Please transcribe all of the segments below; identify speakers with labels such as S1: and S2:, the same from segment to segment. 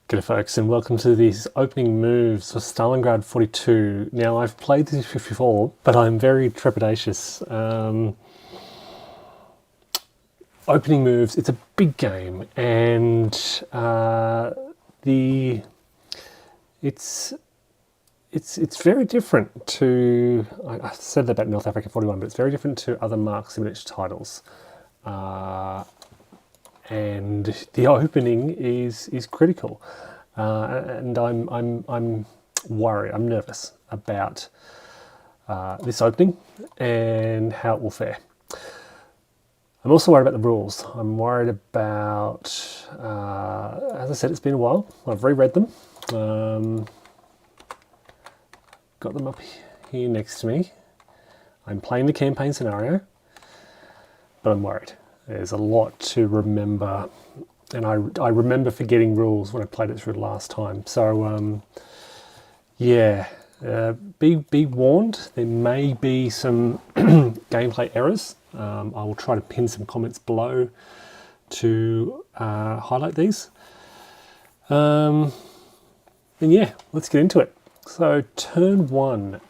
S1: G'day folks, and welcome to these opening moves for Stalingrad 42. Now, I've played this before, but I'm very trepidatious. Opening moves, it's a big game, and it's very different to, I said that about North Africa 41, but it's very different to other Mark Simonitch titles. And the opening is critical, and I'm worried. I'm nervous about this opening and how it will fare. I'm also worried about the rules. I'm worried about, as I said, it's been a while. I've reread them. Got them up here next to me. I'm playing the campaign scenario, but I'm worried. There's a lot to remember, and I remember forgetting rules when I played it through the last time. So, yeah, be warned. There may be some gameplay errors. I will try to pin some comments below to highlight these. And yeah, let's get into it. So, turn one.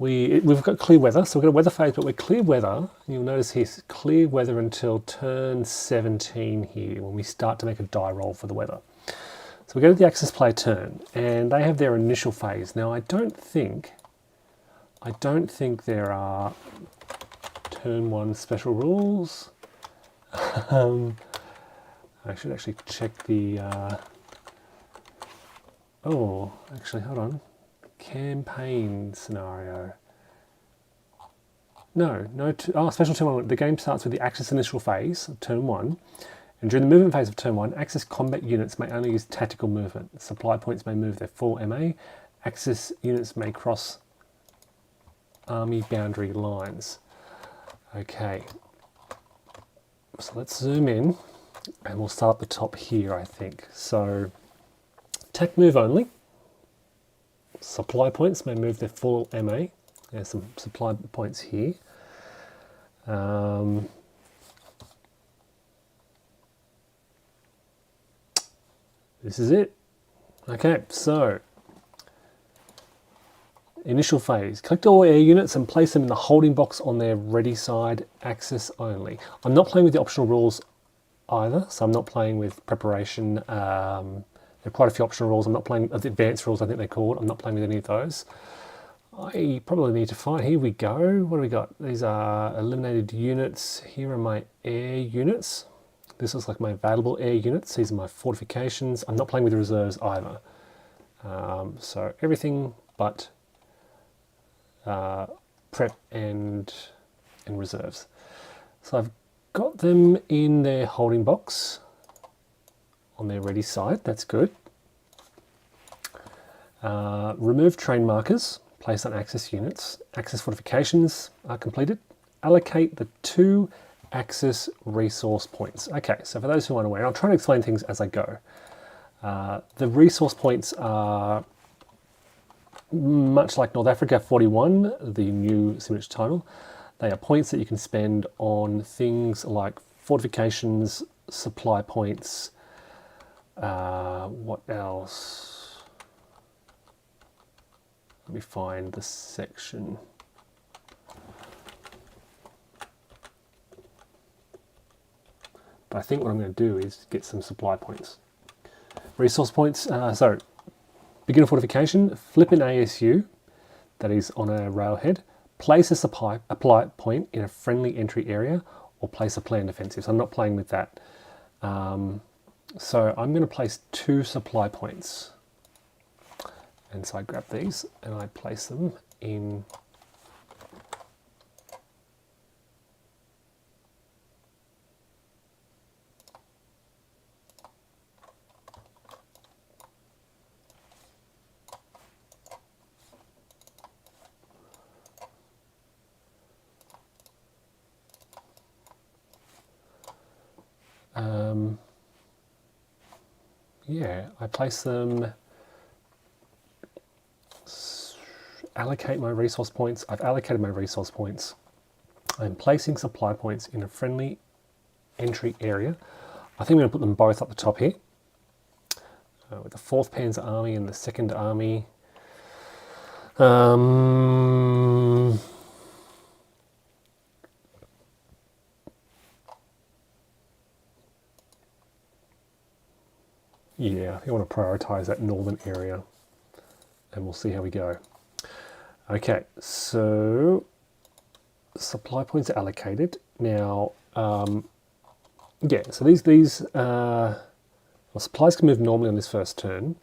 S1: We've got clear weather, so we've got a weather phase, but we're clear weather. You'll notice here, clear weather until turn 17 here, when we start to make a die roll for the weather. So we go to the Axis player turn, and they have their initial phase. Now, I don't think there are turn one special rules. I should actually check the. Oh, actually, hold on. Campaign scenario. No. Special turn one. The game starts with the Axis initial phase of turn one, and during the movement phase of turn one, Axis combat units may only use tactical movement. Supply points may move their full MA. Axis units may cross army boundary lines. Okay. So let's zoom in, and we'll start at the top here, I think. So, attack move only. Supply points may move their full MA. There's some supply points here. This is it. Okay, so initial phase. Collect all air units and place them in the holding box on their ready side, Axis only. I'm not playing with the optional rules either, so I'm not playing with preparation. There are quite a few optional rules. I'm not playing the advanced rules, I think they're called. I'm not playing with any of those. I probably need to find. Here we go. What do we got? These are eliminated units. Here are my air units. This looks like my available air units. These are my fortifications. I'm not playing with the reserves either. So everything but prep and reserves. So I've got them in their holding box on their ready side. That's good. Remove train markers, place on Axis units. Axis fortifications are completed. Allocate the 2 Axis resource points. Okay, so for those who aren't aware, I'll try to explain things as I go. The resource points are much like North Africa 41, the new Simonitch title. They are points that you can spend on things like fortifications, supply points. What else? Let me find the section. But I think what I'm going to do is get some supply points. Resource points. So, beginner fortification. Flip an ASU that is on a railhead. Place a supply point in a friendly entry area, or place a planned defensive. So I'm not playing with that. So I'm going to place 2 supply points. And so I grab these and I place them in yeah, I place them, allocate my resource points. I've allocated my resource points. I'm placing supply points in a friendly entry area. I think I'm going to put them both up the top here. With the 4th Panzer Army and the 2nd Army. Yeah, I think I want to prioritise that northern area, and we'll see how we go. Okay, so supply points are allocated now. Yeah, so these well, supplies can move normally on this first turn.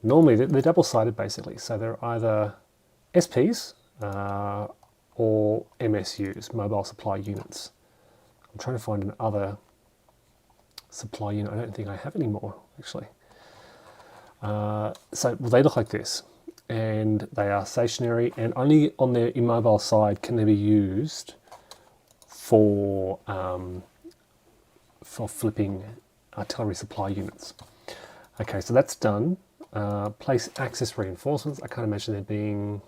S1: Normally they're double-sided basically, so they're either SPs or MSUs, mobile supply units. I'm trying to find another supply unit. I don't think I have any more actually. So they look like this, and they are stationary, and only on their immobile side can they be used for flipping artillery supply units. Okay, so that's done. Place axis reinforcements. I can't imagine there being...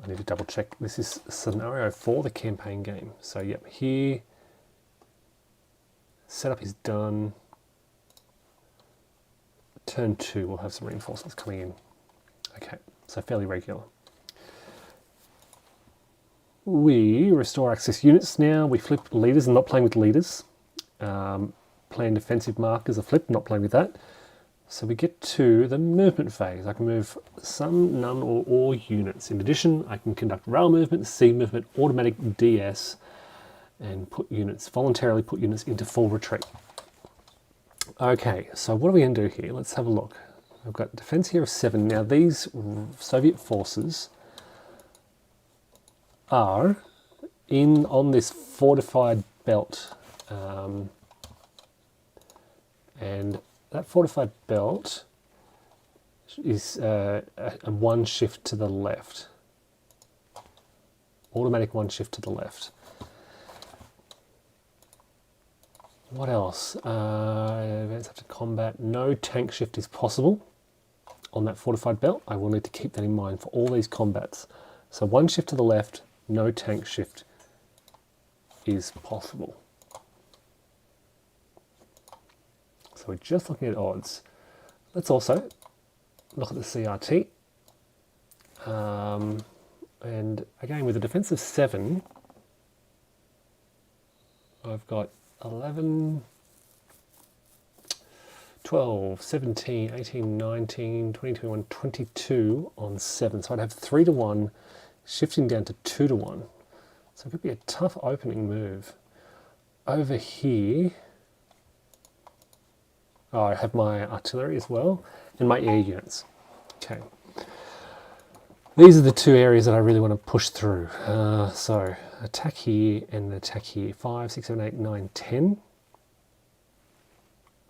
S1: I need to double check. This is scenario 4, the campaign game. So yep, here, setup is done. Turn 2, we'll have some reinforcements coming in. Okay, so fairly regular. We restore access units now. We flip leaders. I'm not playing with leaders. Plan defensive markers are flipped, not playing with that. So we get to the movement phase. I can move some, none, or all units. In addition, I can conduct rail movement, sea movement, automatic DS, and voluntarily put units into full retreat. Okay, so what are we going to do here? Let's have a look. I've got defense here of 7. Now these Soviet forces are on this fortified belt, and that fortified belt is a 1 shift to the left, automatic 1 shift to the left. What else? Advance after combat. No tank shift is possible on that fortified belt. I will need to keep that in mind for all these combats. So 1 shift to the left, no tank shift is possible. So we're just looking at odds. Let's also look at the CRT. And again, with a defense of 7, I've got 11, 12, 17, 18, 19, 20, 21, 22 on 7. So I'd have 3 to 1, shifting down to 2 to 1. So it could be a tough opening move. Over here, I have my artillery as well, and my air units. Okay. These are the 2 areas that I really want to push through. So attack here and attack here. 5, 6, 7, 8, 9, 10.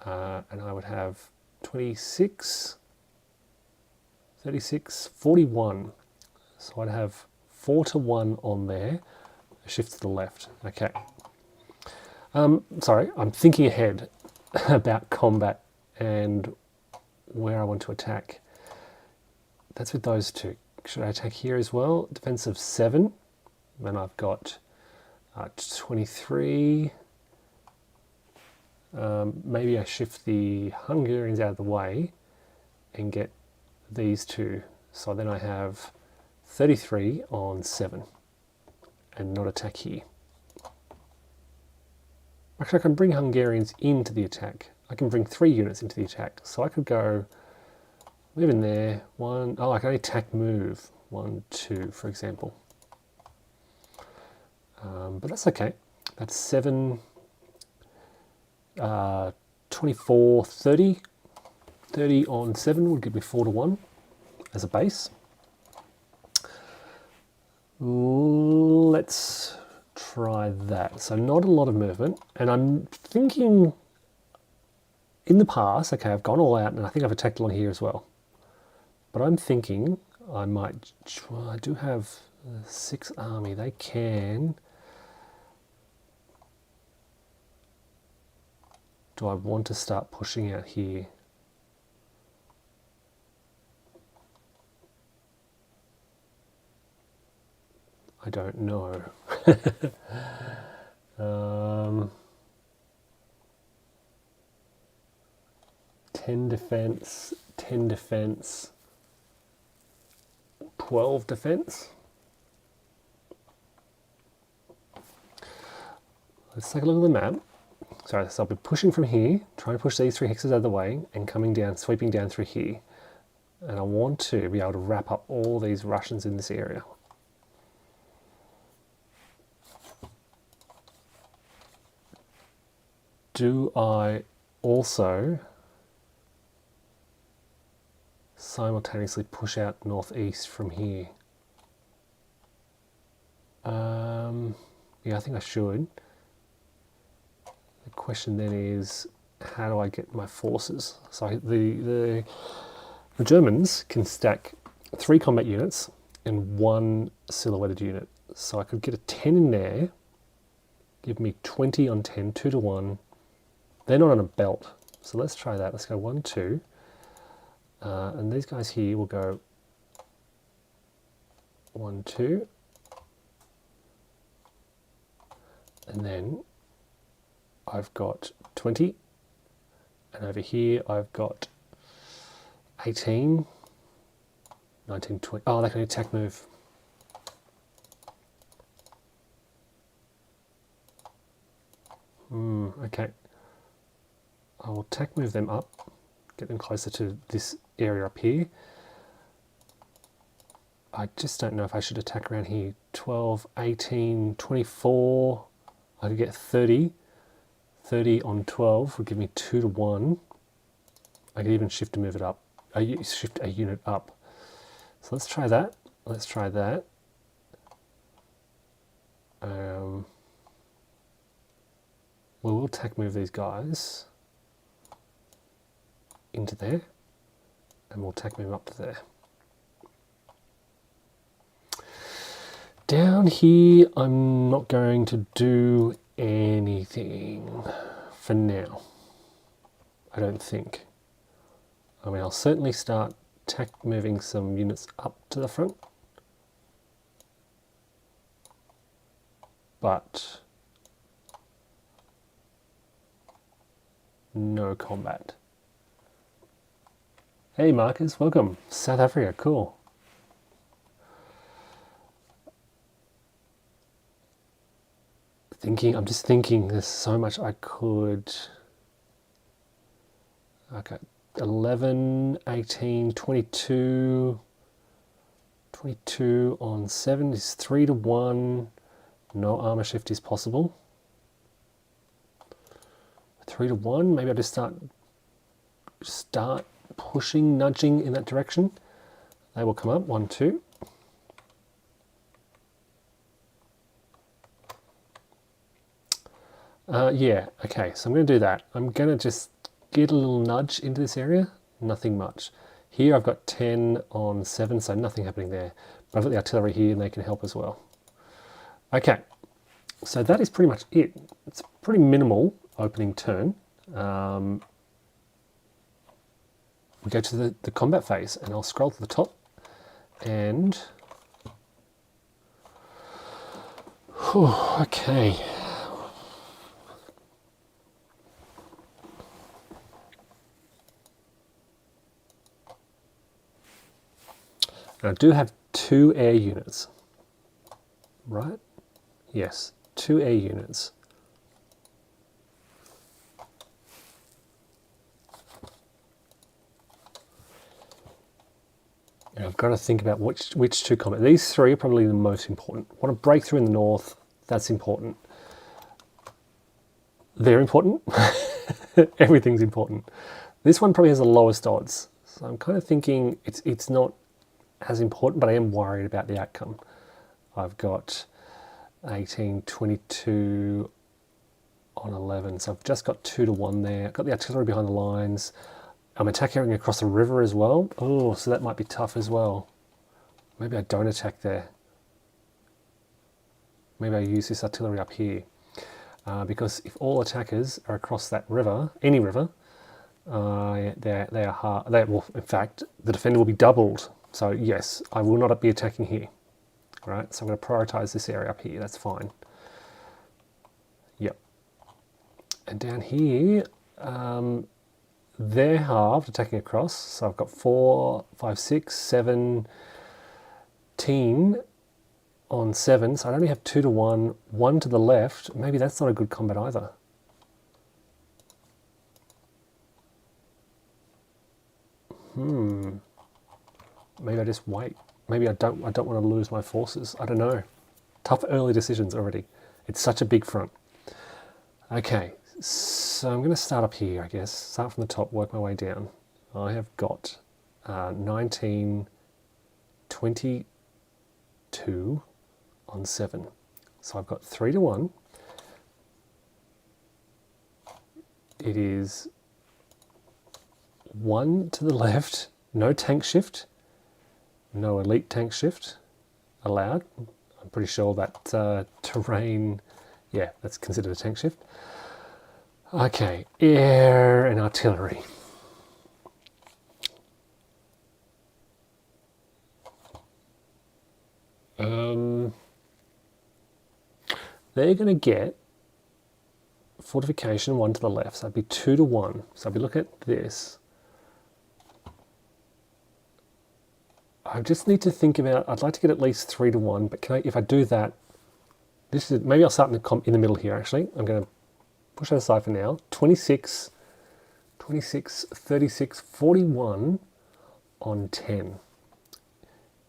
S1: And I would have 26, 36, 41. So I'd have 4 to 1 on there. A shift to the left. Okay. Sorry, I'm thinking ahead about combat and where I want to attack. That's with those 2. Should I attack here as well? Defense of 7. Then I've got 23. Maybe I shift the Hungarians out of the way and get these 2. So then I have 33 on 7 and not attack here. Actually, I can bring Hungarians into the attack. I can bring 3 units into the attack. So I could go move in there. 1, I can only attack move. 1, 2, for example. But that's okay. That's 7, 24, 30. 30 on 7 would give me 4 to 1 as a base. Let's try that. So not a lot of movement, and I'm thinking in the past, okay, I've gone all out and I think I've attacked along here as well, but I'm thinking I might try. I do have the 6th Army. They can. Do I want to start pushing out here? I don't know. um, 10 defense, 10 defense, 12 defense. Let's take a look at the map. Sorry, so I'll be pushing from here, trying to push these 3 hexes out of the way, and coming down, sweeping down through here. And I want to be able to wrap up all these Russians in this area. Do I also simultaneously push out northeast from here? Yeah, I think I should. The question then is, how do I get my forces? So the Germans can stack 3 combat units and 1 silhouetted unit. So I could get a 10 in there, give me 20 on 10, 2 to 1. They're not on a belt. So let's try that. Let's go 1, 2. And these guys here will go 1, 2. And then I've got 20. And over here I've got 18, 19, 20. Oh, they can attack move. Okay. I will attack move them up, get them closer to this area up here. I just don't know if I should attack around here. 12, 18, 24. I could get 30. 30 on 12 would give me 2 to 1. I could even shift to move it up. Shift a unit up. So let's try that. Let's try that. We will attack move these guys into there, and we'll attack move up to there. Down here, I'm not going to do anything for now. I don't think. I mean, I'll certainly start attack moving some units up to the front, but no combat. Hey Marcus, welcome. South Africa, cool. I'm just thinking there's so much I could. Okay, 11, 18, 22. 22 on 7 is 3 to 1. No armor shift is possible. 3 to 1, maybe I just start pushing, nudging in that direction. They will come up, 1, 2. Yeah, okay, so I'm going to do that. I'm going to just get a little nudge into this area, nothing much. Here I've got 10 on 7, so nothing happening there. But I've got the artillery here and they can help as well. Okay, so that is pretty much it. It's a pretty minimal opening turn. We go to the combat phase, and I'll scroll to the top and... Whew, okay. I do have 2 air units, right? Yes, 2 air units. And I've got to think about which 2 combat. These 3 are probably the most important. Want to break through in the north, that's important. They're important. Everything's important. This one probably has the lowest odds. So I'm kind of thinking it's not as important, but I am worried about the outcome. I've got 18, 22 on 11, so I've just got 2 to 1 there. I've got the artillery behind the lines. I'm attacking across the river as well. Oh, so that might be tough as well. Maybe I don't attack there. Maybe I use this artillery up here. Because if all attackers are across that river, any river, they are hard. Well, in fact, the defender will be doubled. So yes, I will not be attacking here. All right, so I'm going to prioritize this area up here. That's fine. Yep. And down here, they're halved attacking across. So I've got 4, 5, 6, 17 on 7. So I only have 2 to 1, 1 to the left. Maybe that's not a good combat either. Maybe I just wait. Maybe I don't want to lose my forces. I don't know. Tough early decisions already. It's such a big front. Okay, so I'm going to start up here, I guess. Start from the top, work my way down. I have got 19, 22 on 7. So I've got 3 to 1. It is 1 to the left, no tank shift, no elite tank shift allowed. I'm pretty sure that terrain, yeah, that's considered a tank shift. Okay, air and artillery. They're going to get fortification 1 to the left, so it'd be 2 to 1. So I'd be looking at this. I just need to think about, I'd like to get at least 3 to 1, but can I, if I do that, this is, maybe I'll start in the middle here actually. I'm going to push that aside for now. 26, 36, 41 on 10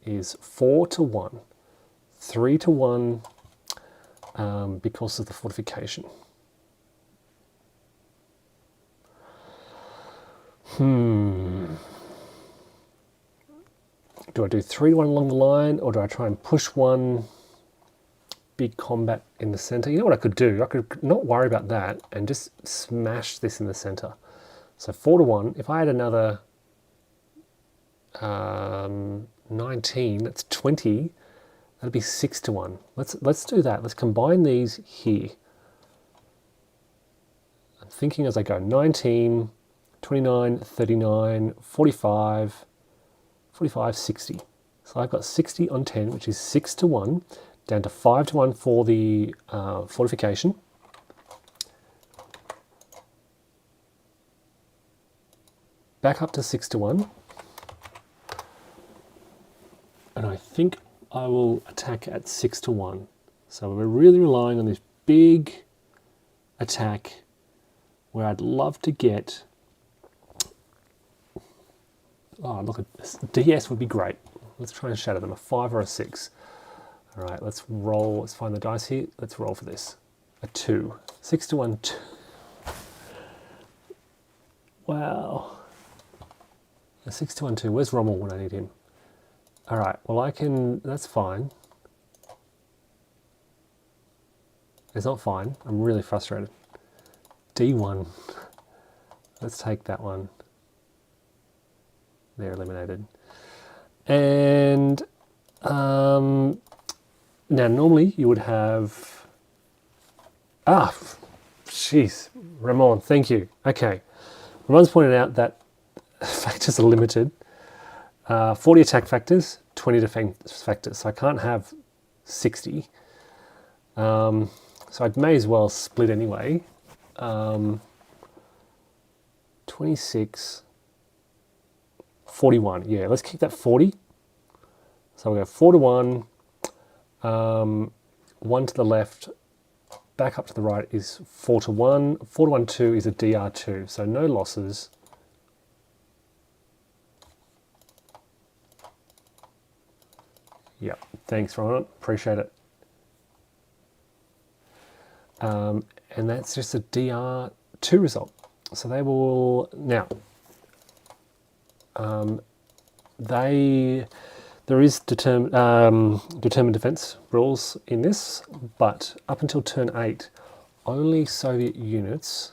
S1: is 4 to 1. 3 to 1 because of the fortification. Do I do 3 to 1 along the line, or do I try and push one big combat in the center? You know what I could do? I could not worry about that and just smash this in the center. So 4 to 1. If I had another 19, that's 20. That'd be 6 to 1. Let's do that. Let's combine these here. I'm thinking as I go. 19, 29, 39, 45, 45, 60. So I've got 60 on 10, which is 6 to 1, down to 5 to 1 for the fortification. Back up to 6 to 1. And I think I will attack at 6 to 1. So we're really relying on this big attack where I'd love to get... Oh, look at this. DS would be great. Let's try and shatter them. A 5 or a 6. All right, let's roll. Let's find the dice here. Let's roll for this. A 2. 6 to 1. 2. Wow. A 6 to 1, 2. Where's Rommel when I need him? All right, well, I can... That's fine. It's not fine. I'm really frustrated. D1. Let's take that one. They're eliminated. And now normally you would have... Ah, jeez, Ramon, thank you. Okay, Ramon's pointed out that factors are limited. 40 attack factors, 20 defense factors. So I can't have 60. So I may as well split anyway. 26... 41, yeah, let's keep that 40. So we'll go 4 to 1, 1 to the left, back up to the right is 4 to 1. 4 to 1, 2 is a DR2, so no losses. Yep, thanks Ron, appreciate it. And that's just a DR2 result. So they will, now, there is determined defense rules in this, but up until turn 8, only Soviet units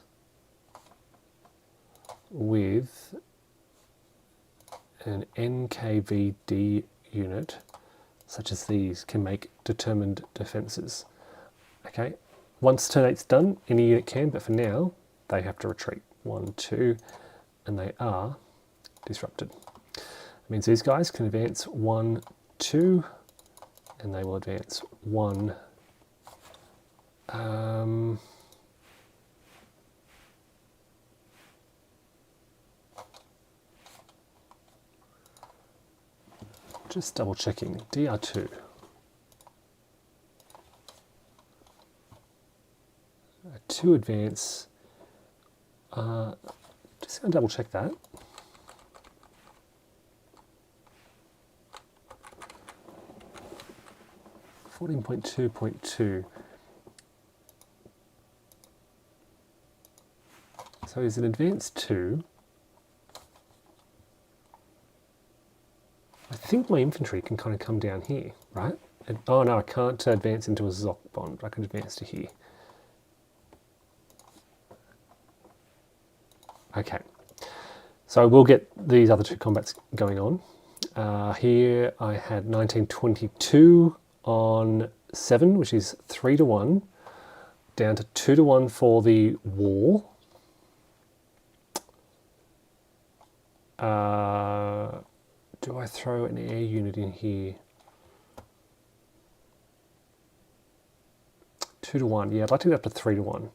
S1: with an NKVD unit, such as these, can make determined defenses. Okay, once turn 8's done, any unit can, but for now, they have to retreat. 1, 2, and they are disrupted. It means these guys can advance 1, 2, and they will advance 1. Just double checking. DR2. 2 advance. Just going to double check that. .2.2. So is an advance 2. I think my infantry can kind of come down here, right? Oh no, I can't advance into a Zoc bond. I can advance to here. Okay, so we'll get these other 2 combats going on. Here I had 1922 on 7, which is 3-1, down to 2-1 for the wall. Do I throw an air unit in here? 2-1. Yeah, I'd like to get up to 3-1.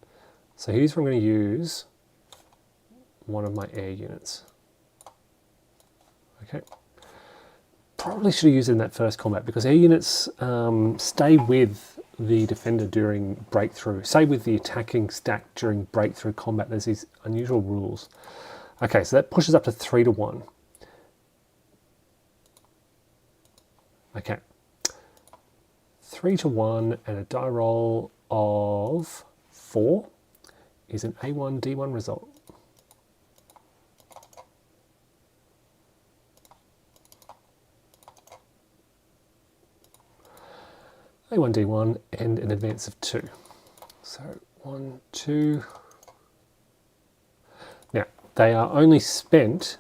S1: So here's where I'm going to use one of my air units. Okay. Probably should have used it in that first combat because air units stay with the defender during breakthrough. Stay with the attacking stack during breakthrough combat. There's these unusual rules. Okay, so that pushes up to 3-1. Okay. 3-1 and a die roll of 4 is an A1 D1 result. A1 D1 and an advance of 2. So 1, 2. Now they are only spent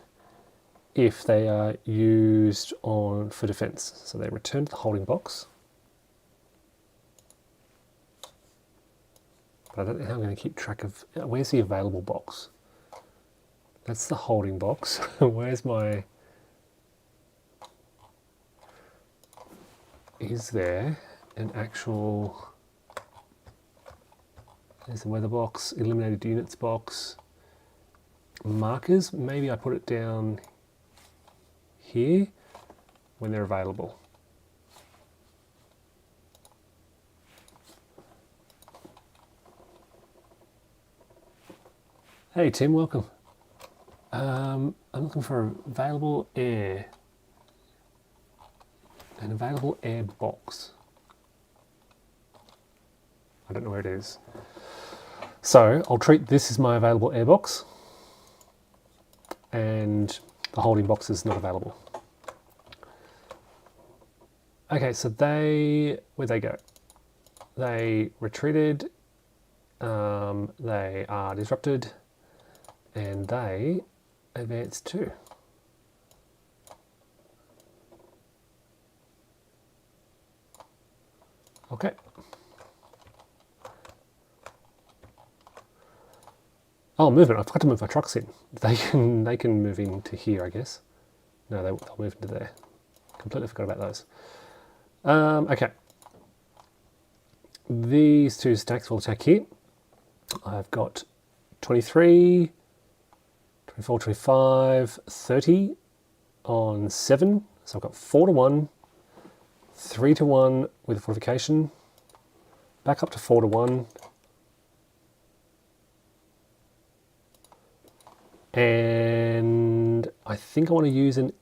S1: if they are used for defense. So they return to the holding box. But I don't know how I'm going to keep track of, where's the available box? That's the holding box. Where's my, is there an actual, there's the weather box, eliminated units box, markers, maybe I put it down here when they're available. Hey Tim, welcome. I'm looking for available air. An available air box. I don't know where it is. So I'll treat this as my available air box, and the holding box is not available. Okay, so where'd they go? They retreated, they are disrupted, and they advance 2. Okay. Oh, movement. I forgot to move my trucks in. They can move into here, I guess. No, they'll move into there. Completely forgot about those. Okay. These 2 stacks will attack here. I've got 23, 24, 25, 30 on 7. So I've got 4-1, 3-1 with a fortification, back up to 4-1. And I think I want to use an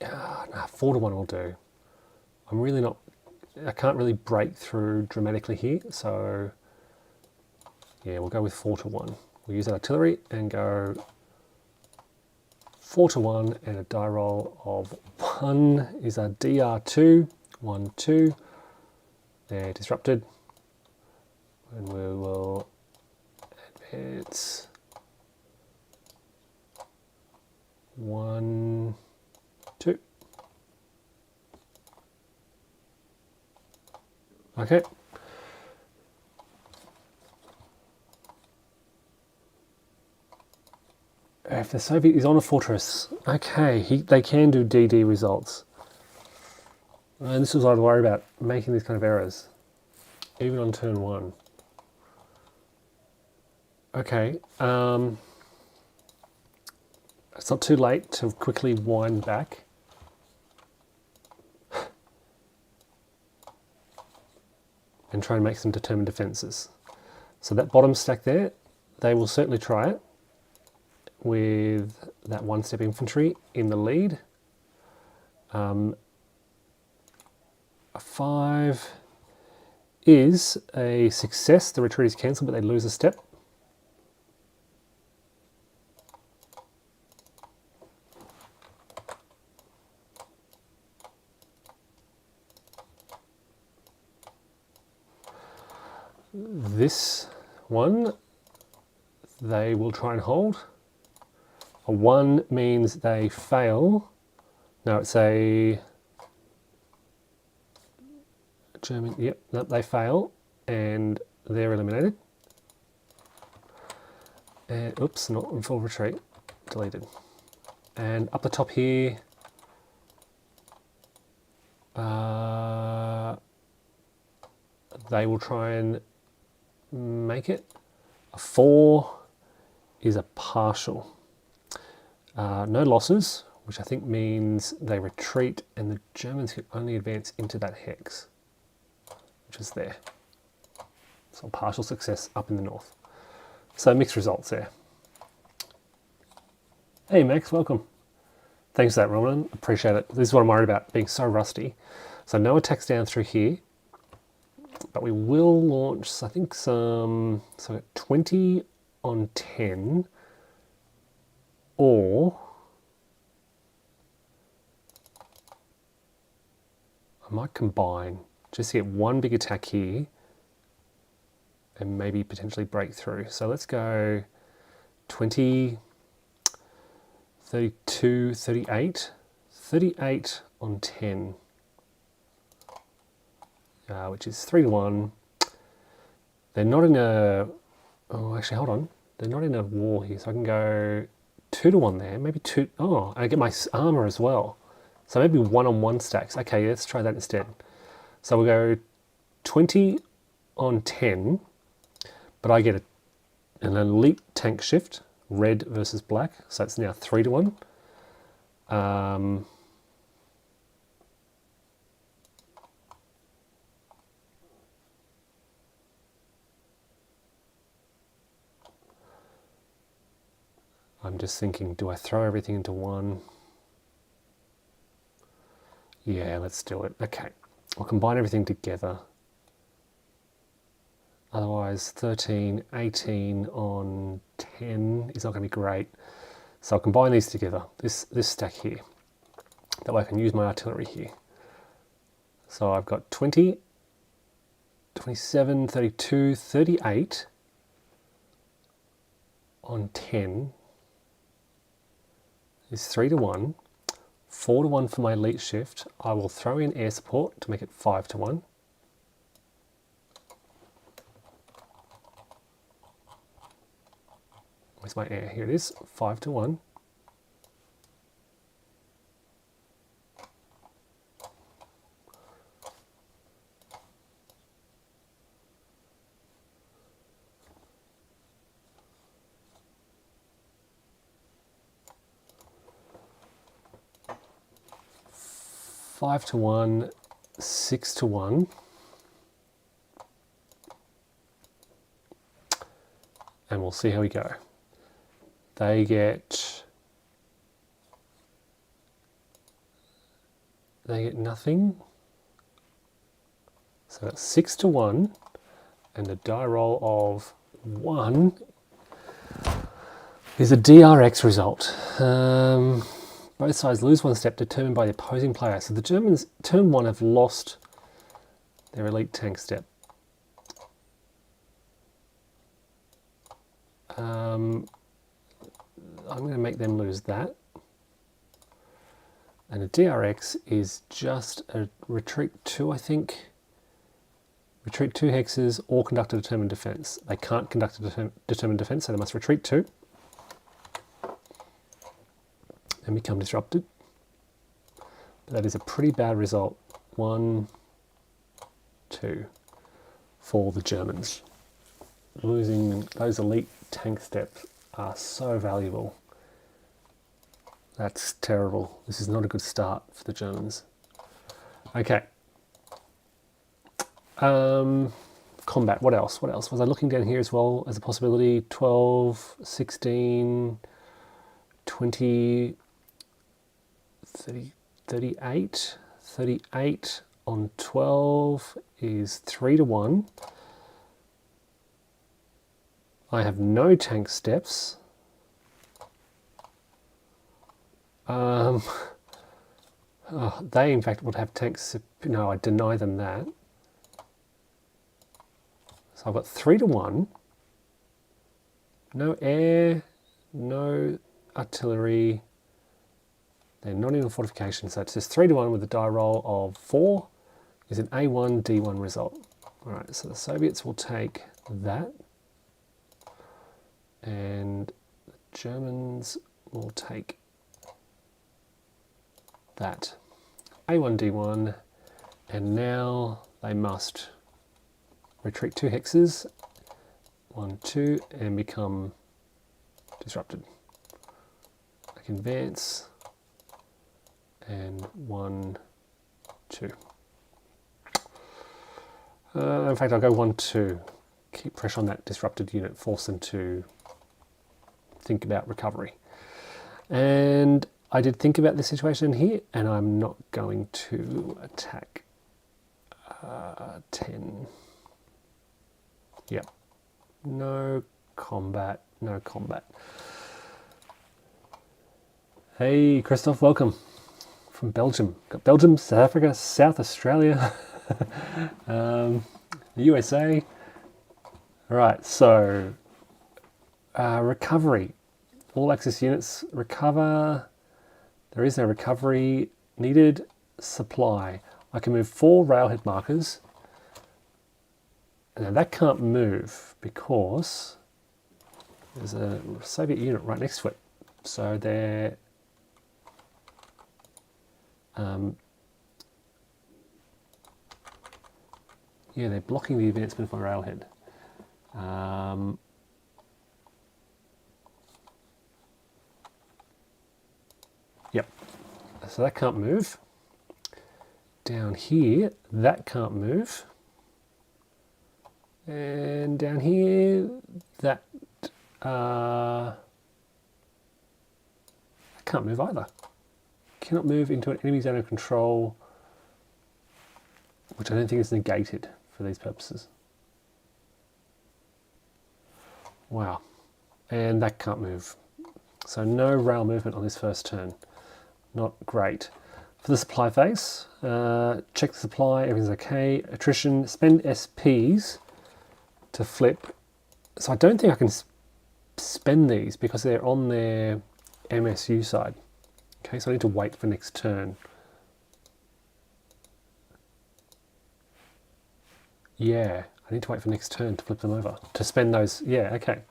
S1: 4-1 will do. I'm really not, I can't really break through dramatically here, so yeah, we'll go with 4-1. We'll use that artillery and go 4-1, and a die roll of 1 is a DR2, 1, 2. They're disrupted, and we will advance 1, 2. Okay. If the Soviet is on a fortress, okay, they can do DD results. And this is what I'd worry about, making these kind of errors, even on turn 1. Okay, it's not too late to quickly wind back. And try and make some determined defences. So that bottom stack there, they will certainly try it with that one-step infantry in the lead. A 5 is a success. The retreat is cancelled, but they lose a step. This one, they will try and hold. A 1 means they fail. No, it's a German, yep, no, they fail and they're eliminated. And oops, not in full retreat, deleted. And up the top here, they will try and make it. A 4 is a partial. No losses, which I think means they retreat and the Germans can only advance into that hex, which is there. So partial success up in the north. So mixed results there. Hey Max, welcome. Thanks for that, Roman. Appreciate it. This is what I'm worried about, being so rusty. So no attacks down through here, but we will launch, I think, so 20 on 10, or I might combine just to get one big attack here and maybe potentially break through. So let's go 20, 32, 38, 38 on 10. Which is 3 to 1. They're not in a, oh actually hold on, they're not in a war here, so I can go 2 to 1 there, maybe 2, oh, I get my armour as well. So maybe 1 on 1 stacks. Okay, let's try that instead. So we'll go 20 on 10, but I get an elite tank shift, red versus black, so it's now 3 to 1. I'm just thinking, do I throw everything into one? Yeah, let's do it. Okay, I'll combine everything together. Otherwise, 13, 18 on 10 is not going to be great. So I'll combine these together, this stack here. That way I can use my artillery here. So I've got 20, 27, 32, 38 on 10 is 3 to 1, 4 to 1 for my elite shift. I will throw in air support to make it 5 to 1. Where's my air? Here it is, 5 to 1. Five to 1, 6 to 1. And we'll see how we go. They get nothing. So that's 6 to 1, and a die roll of 1 is a DRX result. Both sides lose 1 step determined by the opposing player. So the Germans, turn 1, have lost their elite tank step. I'm going to make them lose that. And a DRX is just a retreat 2, I think. Retreat 2 hexes or conduct a determined defense. They can't conduct a determined defense, so they must retreat 2. And become disrupted. But that is a pretty bad result 1, 2 for the Germans. Losing those elite tank steps are so valuable. That's terrible. This is not a good start for the Germans. Okay. Combat, what else? What else? Was I looking down here as well as a possibility? 12, 16, 20, 30, 38. 38 on 12 is 3 to 1. I have no tank steps. They in fact would have tanks. No, I deny them that. So I've got 3 to 1. No air, no artillery. They're not in a fortification, so it's just 3 to 1 with a die roll of 4 is an A1 D1 result. All right, so the Soviets will take that, and the Germans will take that. A1 D1, and now they must retreat 2 hexes, 1, 2, and become disrupted. I can advance, and 1, 2. In fact, I'll go 1, 2. Keep pressure on that disrupted unit, force them to think about recovery. And I did think about this situation here, and I'm not going to attack 10. Yep. No combat, no combat. Hey, Christoph, welcome from Belgium. Got Belgium, South Africa, South Australia, the USA. All right, so recovery. All Axis units recover. There is no recovery needed. Supply. I can move 4 railhead markers. Now that can't move because there's a Soviet unit right next to it. So they're yeah, they're blocking the advancement of my railhead. Yep. So that can't move. Down here, that can't move. And down here, that can't move either. Cannot move into an enemy zone of control, which I don't think is negated for these purposes. Wow. And that can't move. So no rail movement on this first turn. Not great. For the supply phase, check the supply, everything's okay. Attrition, spend SPs to flip. So I don't think I can spend these because they're on their MSU side. Okay, so I need to wait for next turn. Yeah, I need to wait for next turn to flip them over, to spend those. Yeah, okay.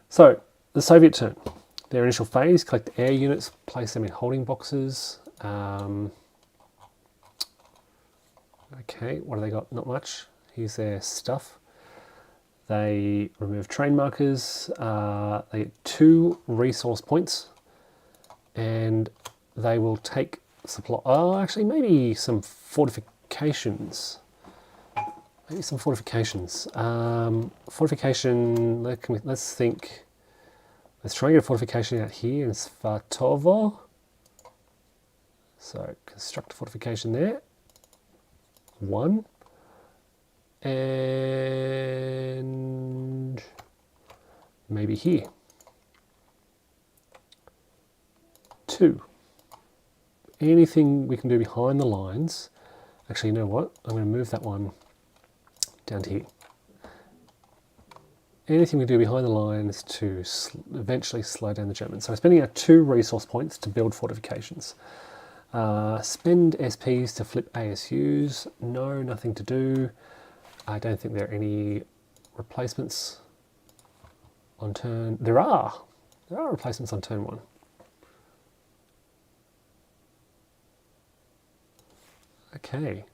S1: So the Soviet turn. Their initial phase, collect air units, place them in holding boxes. Okay, what have they got? Not much. Here's their stuff. They remove train markers. They get 2 resource points, and they will take supply. Oh, actually, maybe some fortifications. Maybe some fortifications. Fortification. Let's think. Let's try and get a fortification out here in Svatovo. So construct a fortification there. 1. And maybe here. 2. Anything we can do behind the lines. Actually, you know what? I'm going to move that one down to here. Anything we do behind the lines to eventually slow down the Germans. So I'm spending out 2 resource points to build fortifications. Spend SPs to flip ASUs. No, nothing to do. I don't think there are any replacements on turn. There are replacements on turn 1. Okay.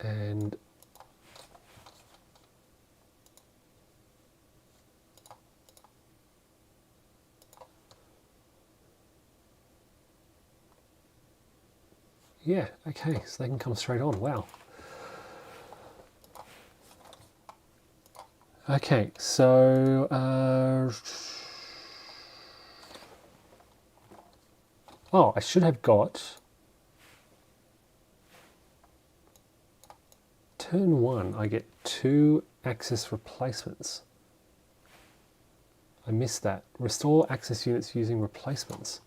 S1: And yeah, okay, so they can come straight on. Wow. Okay, so oh, I should have got turn 1. I get 2 axis replacements. I missed that. Restore axis units using replacements.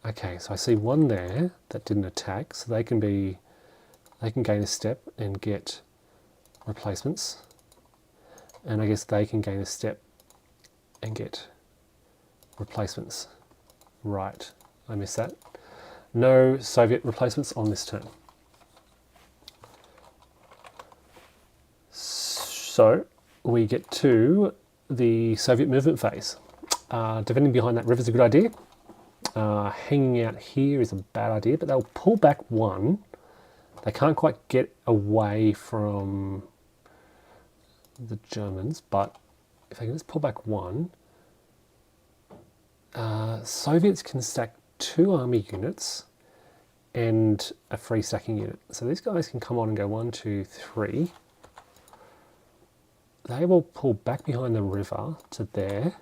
S1: Okay, so I see one there that didn't attack, so they can gain a step and get replacements. And I guess they can gain a step and get replacements. Right, I missed that. No Soviet replacements on this turn. So we get to the Soviet movement phase. Defending behind that river is a good idea. Hanging out here is a bad idea, but they'll pull back 1. They can't quite get away from the Germans, but if I can just pull back 1, Soviets can stack 2 army units and a free stacking unit. So these guys can come on and go 1, 2, 3. They will pull back behind the river to there.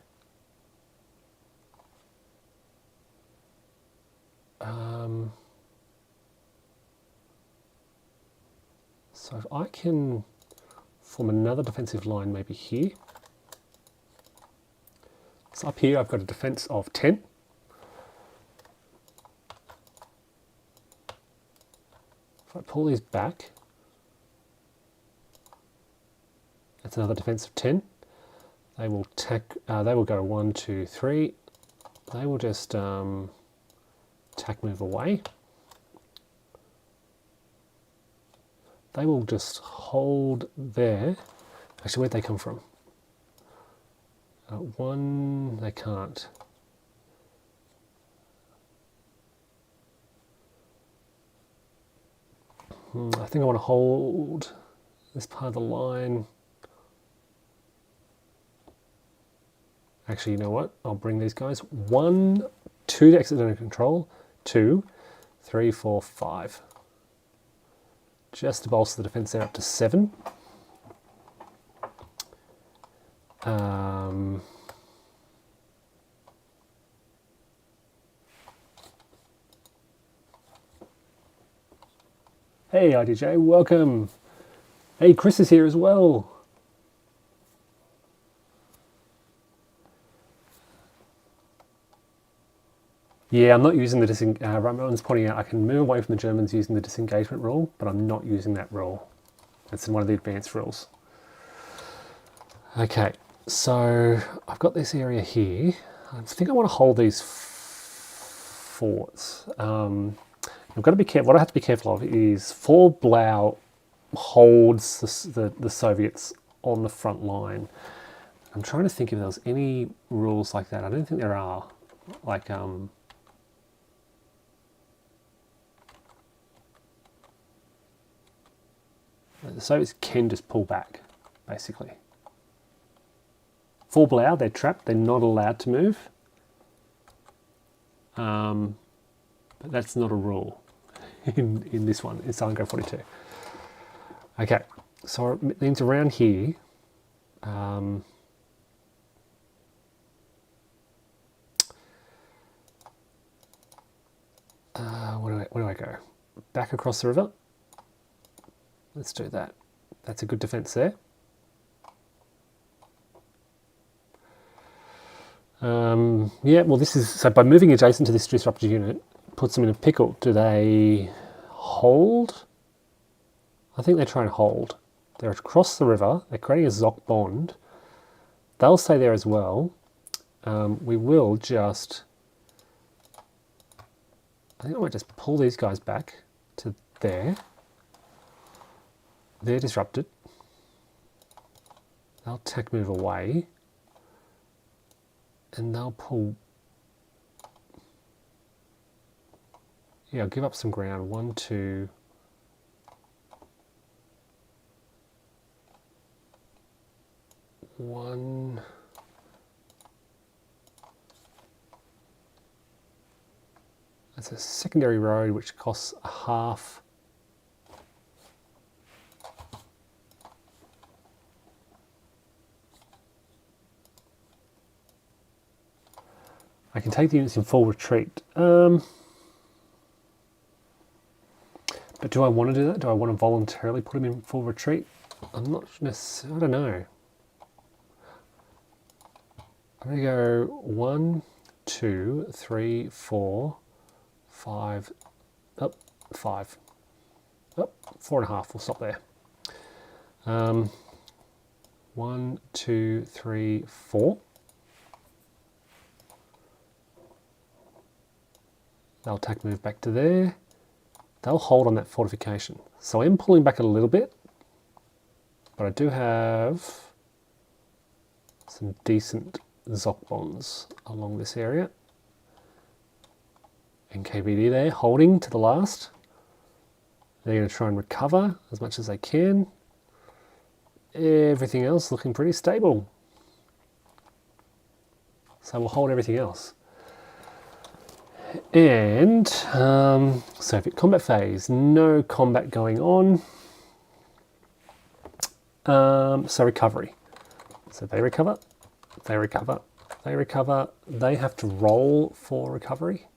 S1: So if I can form another defensive line maybe here. So up here I've got a defense of 10. If I pull these back, that's another defense of 10. They will they will go 1, 2, 3. They will just attack move away. They will just hold there. Actually, where'd they come from? 1, they can't. I think I want to hold this part of the line. Actually, you know what? I'll bring these guys. 1, 2 to exit under control. 2, 3, 4, 5. Just to bolster the defense there up to 7. Hey IDJ, welcome. Hey, Chris is here as well. Yeah, I'm not using the Ramon's pointing out I can move away from the Germans using the disengagement rule, but I'm not using that rule. It's in one of the advanced rules. Okay, so I've got this area here. I think I want to hold these forts. I've got to be careful. What I have to be careful of is Fort Blau holds the Soviets on the front line. I'm trying to think if there was any rules like that. I don't think there are. Like the Soviets can just pull back, basically. Fort Blau, they're trapped. They're not allowed to move. But that's not a rule in this one, in Stalingrad 42. Okay, so it means around here, where do I go? Back across the river? Let's do that. That's a good defense there. Yeah, well this is, so by moving adjacent to this disrupted unit, puts them in a pickle. Do they hold? I think they're trying to hold. They're across the river, they're creating a Zoc bond. They'll stay there as well. We will just I think I might just pull these guys back to there. They're disrupted. They'll attack move away. And they'll pull... Yeah, I'll give up some ground. 1, 2... One... That's a secondary road which costs a half. I can take the units in full retreat. But do I want to do that? Do I want to voluntarily put them in full retreat? I'm not necessarily, I don't know. I'm going to go 1, 2, 3, 4, 5, up, 5, up, 4.5, we'll stop there. 1, 2, 3, 4. They'll attack move back to there. They'll hold on that fortification. So I am pulling back a little bit, but I do have some decent Zoc bonds along this area. NKVD there, holding to the last. They're going to try and recover as much as they can. Everything else looking pretty stable. So we'll hold everything else. And Soviet combat phase, no combat going on. So recovery. So they recover, they recover, they recover. They have to roll for recovery.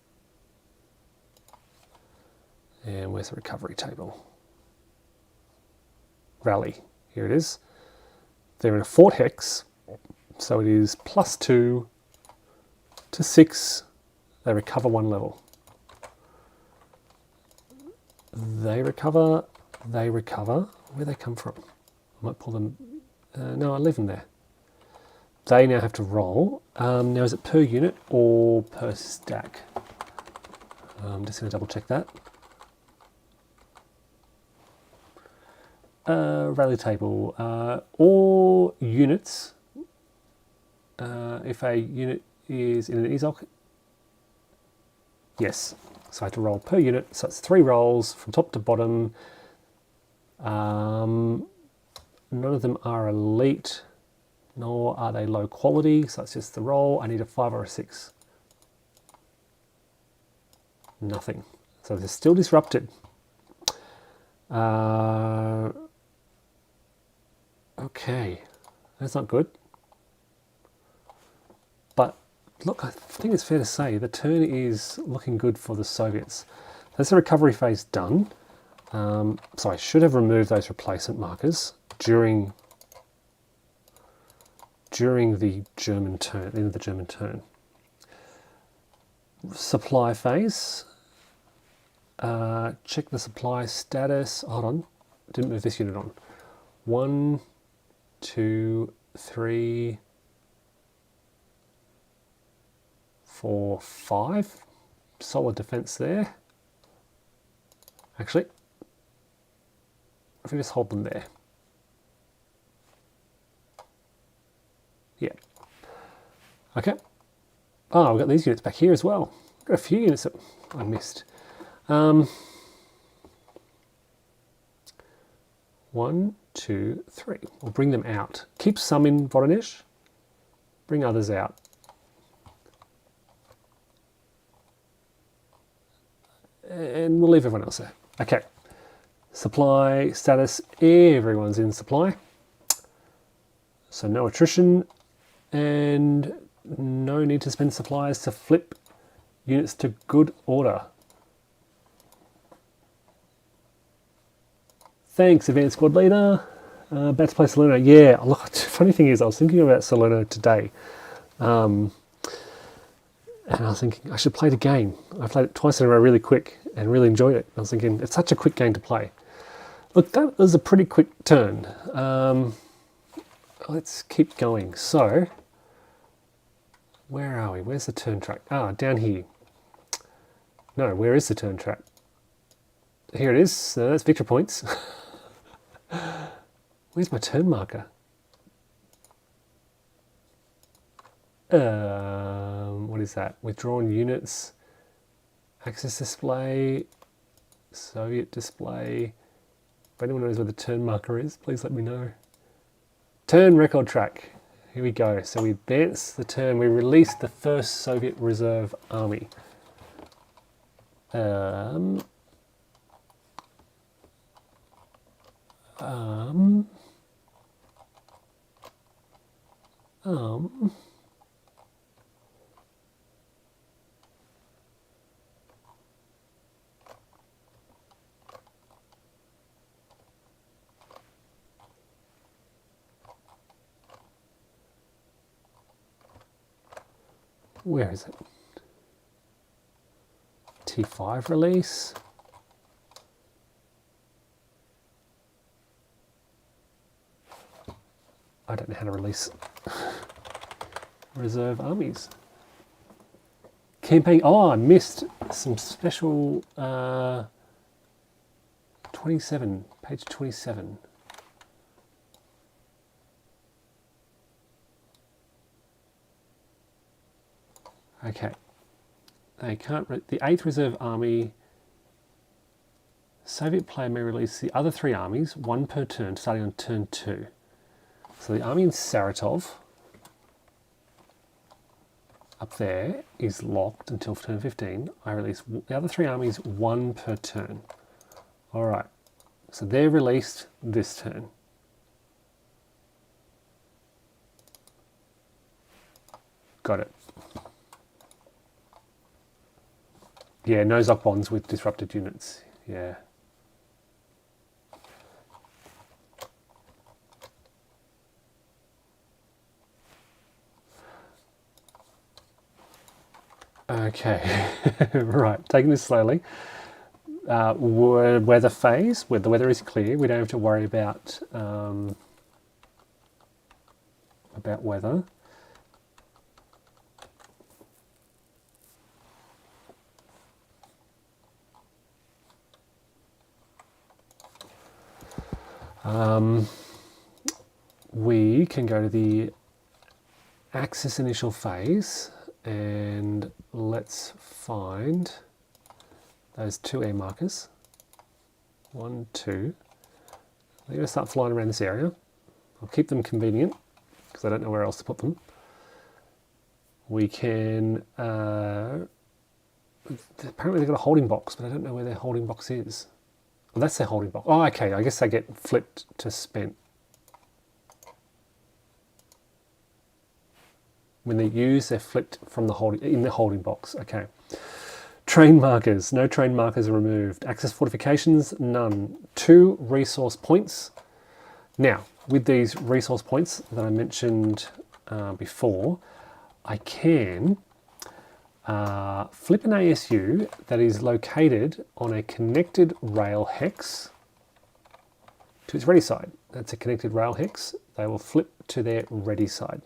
S1: And where's the recovery table? Rally, here it is. They're in a fort hex, so it is +2 to 6. They recover 1 level. They recover, they recover. Where they come from? I might pull them. No, I leave them there. They now have to roll. Now, is it per unit or per stack? I'm just going to double check that. Rally table. Or units. If a unit is in an EZOC, yes, so I have to roll per unit, so it's 3 rolls from top to bottom. None of them are elite, nor are they low quality, so it's just the roll. I need a 5 or a 6. Nothing. So they're still disrupted. Okay, that's not good. But look, I think it's fair to say the turn is looking good for the Soviets. That's the recovery phase done. So I should have removed those replacement markers during the German turn, end of the German turn. Supply phase. Check the supply status. Hold on, didn't move this unit on. 1, 2, 3, 4, 5. Solid defense there. Actually, if we just hold them there. Yeah. Okay. Oh, we've got these units back here as well. I've got a few units that I missed. 1, 2, 3. We'll bring them out. Keep some in Voronezh. Bring others out. And we'll leave everyone else there. Okay. Supply status. Everyone's in supply. So no attrition. And no need to spend supplies to flip units to good order. Thanks, Advanced Squad Leader. About to play Salerno. Yeah, look, funny thing is, I was thinking about Salerno today. And I was thinking, I should play the game. I played it twice in a row really quick and really enjoyed it. I was thinking, it's such a quick game to play. Look, that was a pretty quick turn. Let's keep going. So, where are we? Where's the turn track? Ah, down here. No, where is the turn track? Here it is. That's victory points. Where's my turn marker? What is that? Withdrawn units, Axis display, Soviet display. If anyone knows where the turn marker is, please let me know. Turn record track. Here we go. So we advance the turn. We released the first Soviet Reserve Army. Where is it? T5 release. I don't know how to release reserve armies. Campaign. Oh, I missed some special 27, page 27. Okay. They can't. The 8th Reserve Army. Soviet player may release the other 3 armies, 1 per turn, starting on turn 2. So the army in Saratov up there is locked until turn 15. I release the other 3 armies, 1 per turn. All right. So they're released this turn. Got it. Yeah, no Zoc bonds with disrupted units. Yeah. Okay, right, taking this slowly. Weather phase, where the weather is clear, we don't have to worry about weather. We can go to the Axis initial phase and let's find those 2 air markers. 1, 2. They're going to start flying around this area. I'll keep them convenient because I don't know where else to put them. We can... apparently they've got a holding box, but I don't know where their holding box is. Well, that's their holding box. Oh, okay. I guess they get flipped to spent. When they're used, they're flipped from the in the holding box. Okay. Train markers. No train markers are removed. Axis fortifications, none. 2 resource points. Now, with these resource points that I mentioned before, I can flip an ASU that is located on a connected rail hex to its ready side. That's a connected rail hex. They will flip to their ready side.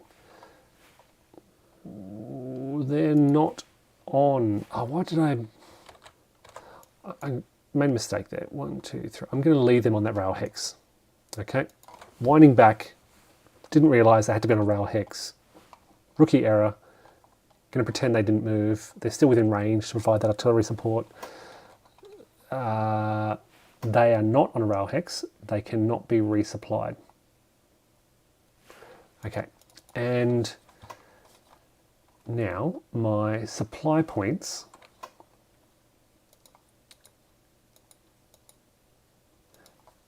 S1: They're not on. Oh, why did I made a mistake there. 1, 2, 3. I'm going to leave them on that rail hex. Okay. Winding back. Didn't realise they had to be on a rail hex. Rookie error. Going to pretend they didn't move. They're still within range to provide that artillery support. They are not on a rail hex. They cannot be resupplied. Okay. And now my supply points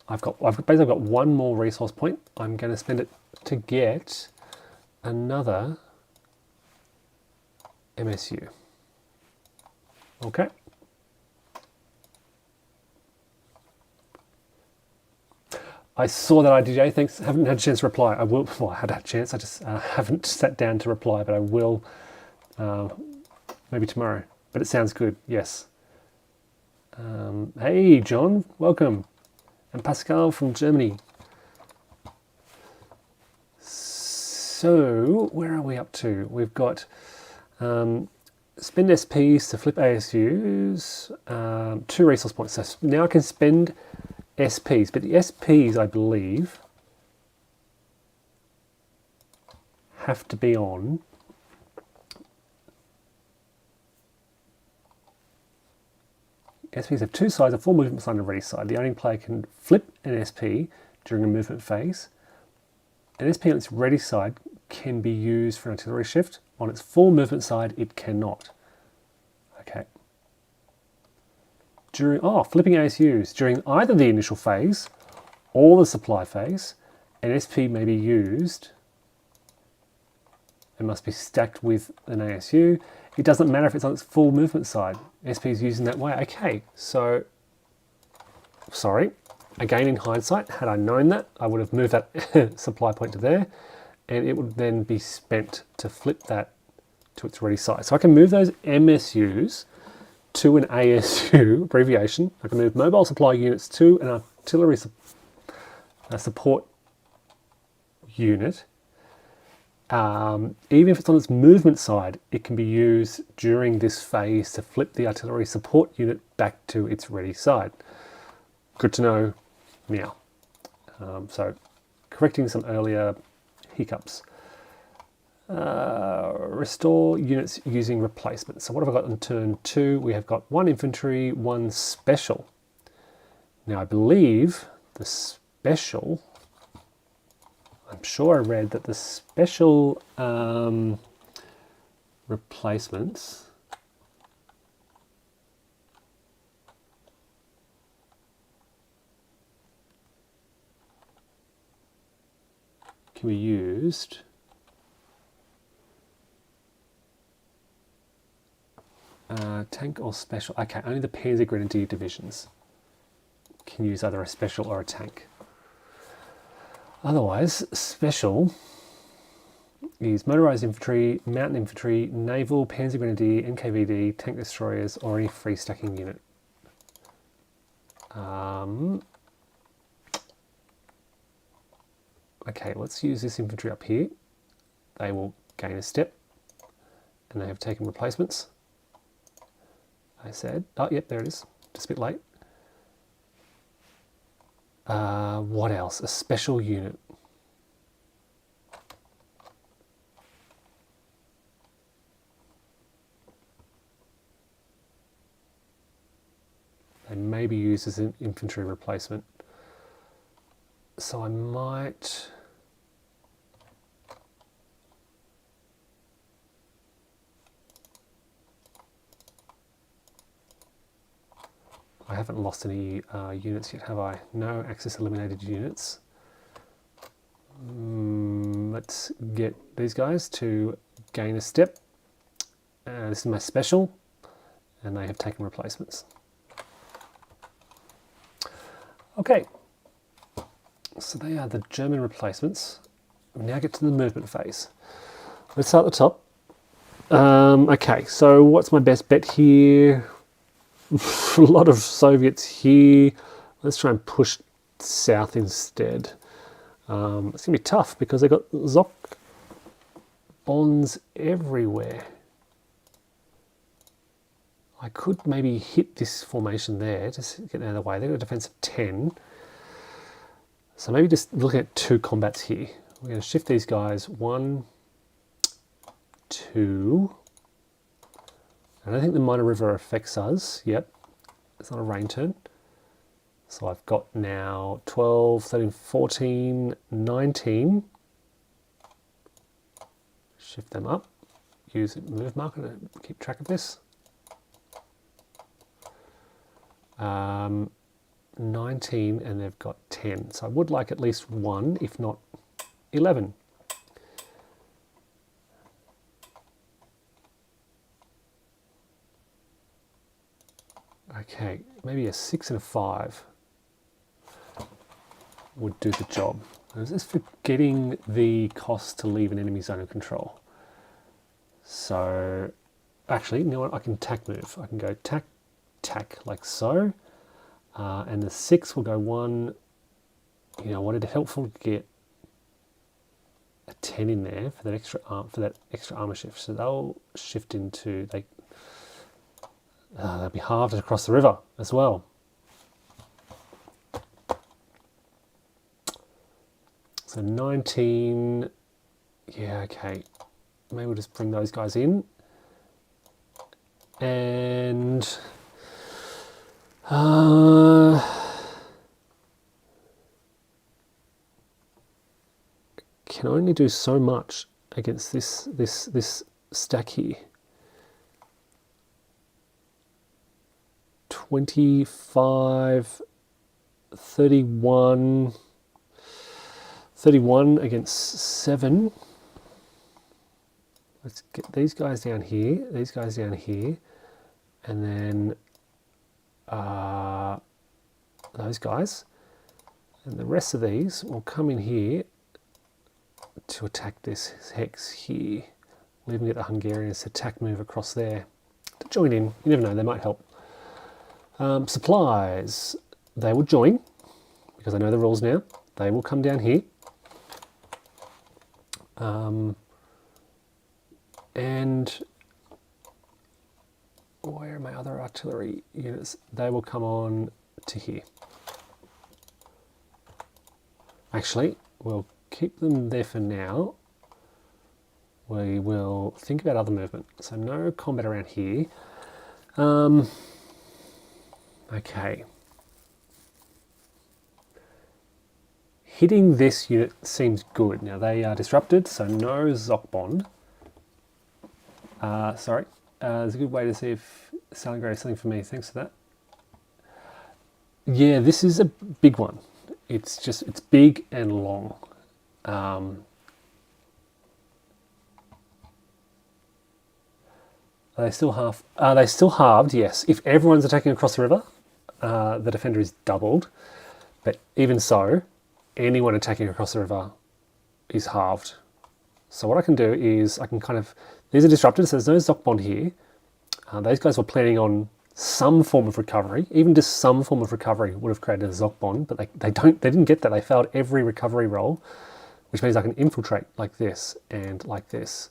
S1: I've basically got 1 more resource point. I'm going to spend it to get another MSU. Okay. I saw that IDJ. Thanks. Haven't had a chance to reply. I will. Well, I had a chance. I just haven't sat down to reply, but I will maybe tomorrow. But it sounds good. Yes. Hey, John. Welcome. And Pascal from Germany. So, where are we up to? We've got spend SPs to flip ASUs, 2 resource points. So now I can spend SPs, but the SPs, I believe, have to be on SPs have 2 sides, a full movement side and a ready side. The owning player can flip an SP during a movement phase. An SP on its ready side can be used for an artillery shift. On its full movement side, it cannot. Okay. Flipping ASUs. During either the initial phase or the supply phase, an SP may be used. It must be stacked with an ASU. It doesn't matter if it's on its full movement side. SP is used in that way. Okay, so, sorry. Again, in hindsight, had I known that, I would have moved that supply point to there, and it would then be spent to flip that to its ready side. So I can move those MSUs to an ASU, abbreviation. I can move mobile supply units to an artillery support unit. Even if it's on its movement side, it can be used during this phase to flip the artillery support unit back to its ready side. Good to know now. So, correcting some earlier hiccups. Restore units using replacements. So what have I got on turn 2? We have got 1 infantry, 1 special. Now I believe the special... I'm sure I read that the special replacements can be used tank or special. Okay, only the Panzer Grenadier divisions can use either a special or a tank. Otherwise, special is motorized infantry, mountain infantry, naval, Panzer Grenadier, NKVD, tank destroyers, or any free stacking unit. Okay, let's use this infantry up here. They will gain a step, and they have taken replacements. I said, oh, yep, there it is. Just a bit late. What else? A special unit. They may be used as an infantry replacement. So I might... I haven't lost any units yet, have I? No, access eliminated units. Let's get these guys to gain a step. This is my special, and they have taken replacements. Okay, so they are the German replacements. We now get to the movement phase. Let's start at the top. Okay, so what's my best bet here? A lot of Soviets here. Let's try and push south instead. It's going to be tough because they've got Zoc bonds everywhere. I could maybe hit this formation there, just get out of the way. They've got a defense of 10. So maybe just looking at 2 combats here. We're going to shift these guys 1, 2. I don't think the minor river affects us. Yep, it's not a rain turn. So I've got now 12, 13, 14, 19. Shift them up. Use move marker to keep track of this. 19, and they've got 10. So I would like at least 1, if not 11. Okay, maybe a 6 and a 5 would do the job. I was just forgetting the cost to leave an enemy zone of control. So, actually, you know what? I can tack move. I can go tack, tack, like so. And the 6 will go 1. You know what? It'd be helpful to get a 10 in there for that extra armor shift. So they'll shift into they'll be halved across the river as well. So 19. Yeah, okay. Maybe we'll just bring those guys in. And can only do so much against this stack here. 25, 31 against 7. Let's get these guys down here, these guys down here, and then those guys. And the rest of these will come in here to attack this hex here. We'll even get the Hungarians to attack move across there to join in. You never know, they might help. Supplies, they will join, because I know the rules now. They will come down here. And where are my other artillery units? They will come on to here. Actually, we'll keep them there for now. We will think about other movement. So no combat around here. Okay. Hitting this unit seems good. Now they are disrupted, so no Zockbond. Sorry. There's a good way to see if Stalingrad is something for me. Thanks for that. Yeah, this is a big one. It's big and long. Are they still half? Are they still halved? Yes. If everyone's attacking across the river, the defender is doubled. But even so, anyone attacking across the river is halved. So what I can do is I can kind of, these are disrupted, so there's no Zockbond here. Those guys were planning on some form of recovery. Even just some form of recovery would have created a Zockbond, but they didn't get that. They failed every recovery roll, which means I can infiltrate like this and like this.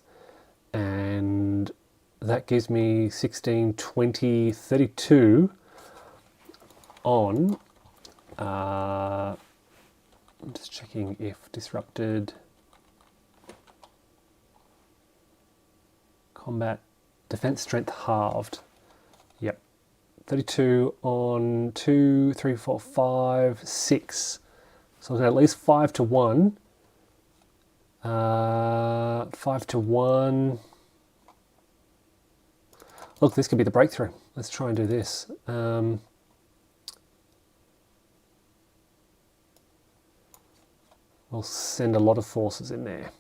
S1: And that gives me 16, 20, 32 on, I'm just checking if disrupted, combat, defense strength halved. Yep. 32 on 2, 3, 4, 5, 6. So at least 5 to 1. 5 to 1. Look, this could be the breakthrough. Let's try and do this. We'll send a lot of forces in there.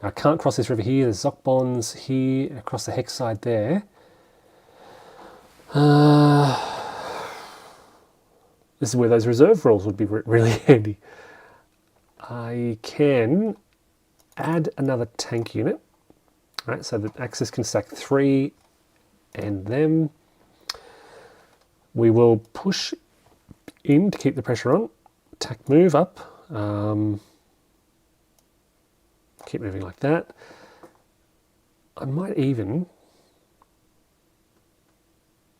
S1: Now I can't cross this river here. There's Zockbonds here, across the hex side there. This is where those reserve rolls would be really handy. I can add another tank unit. All right, so the Axis can stack 3 and them. We will push in to keep the pressure on. Attack move up. Keep moving like that. I might even...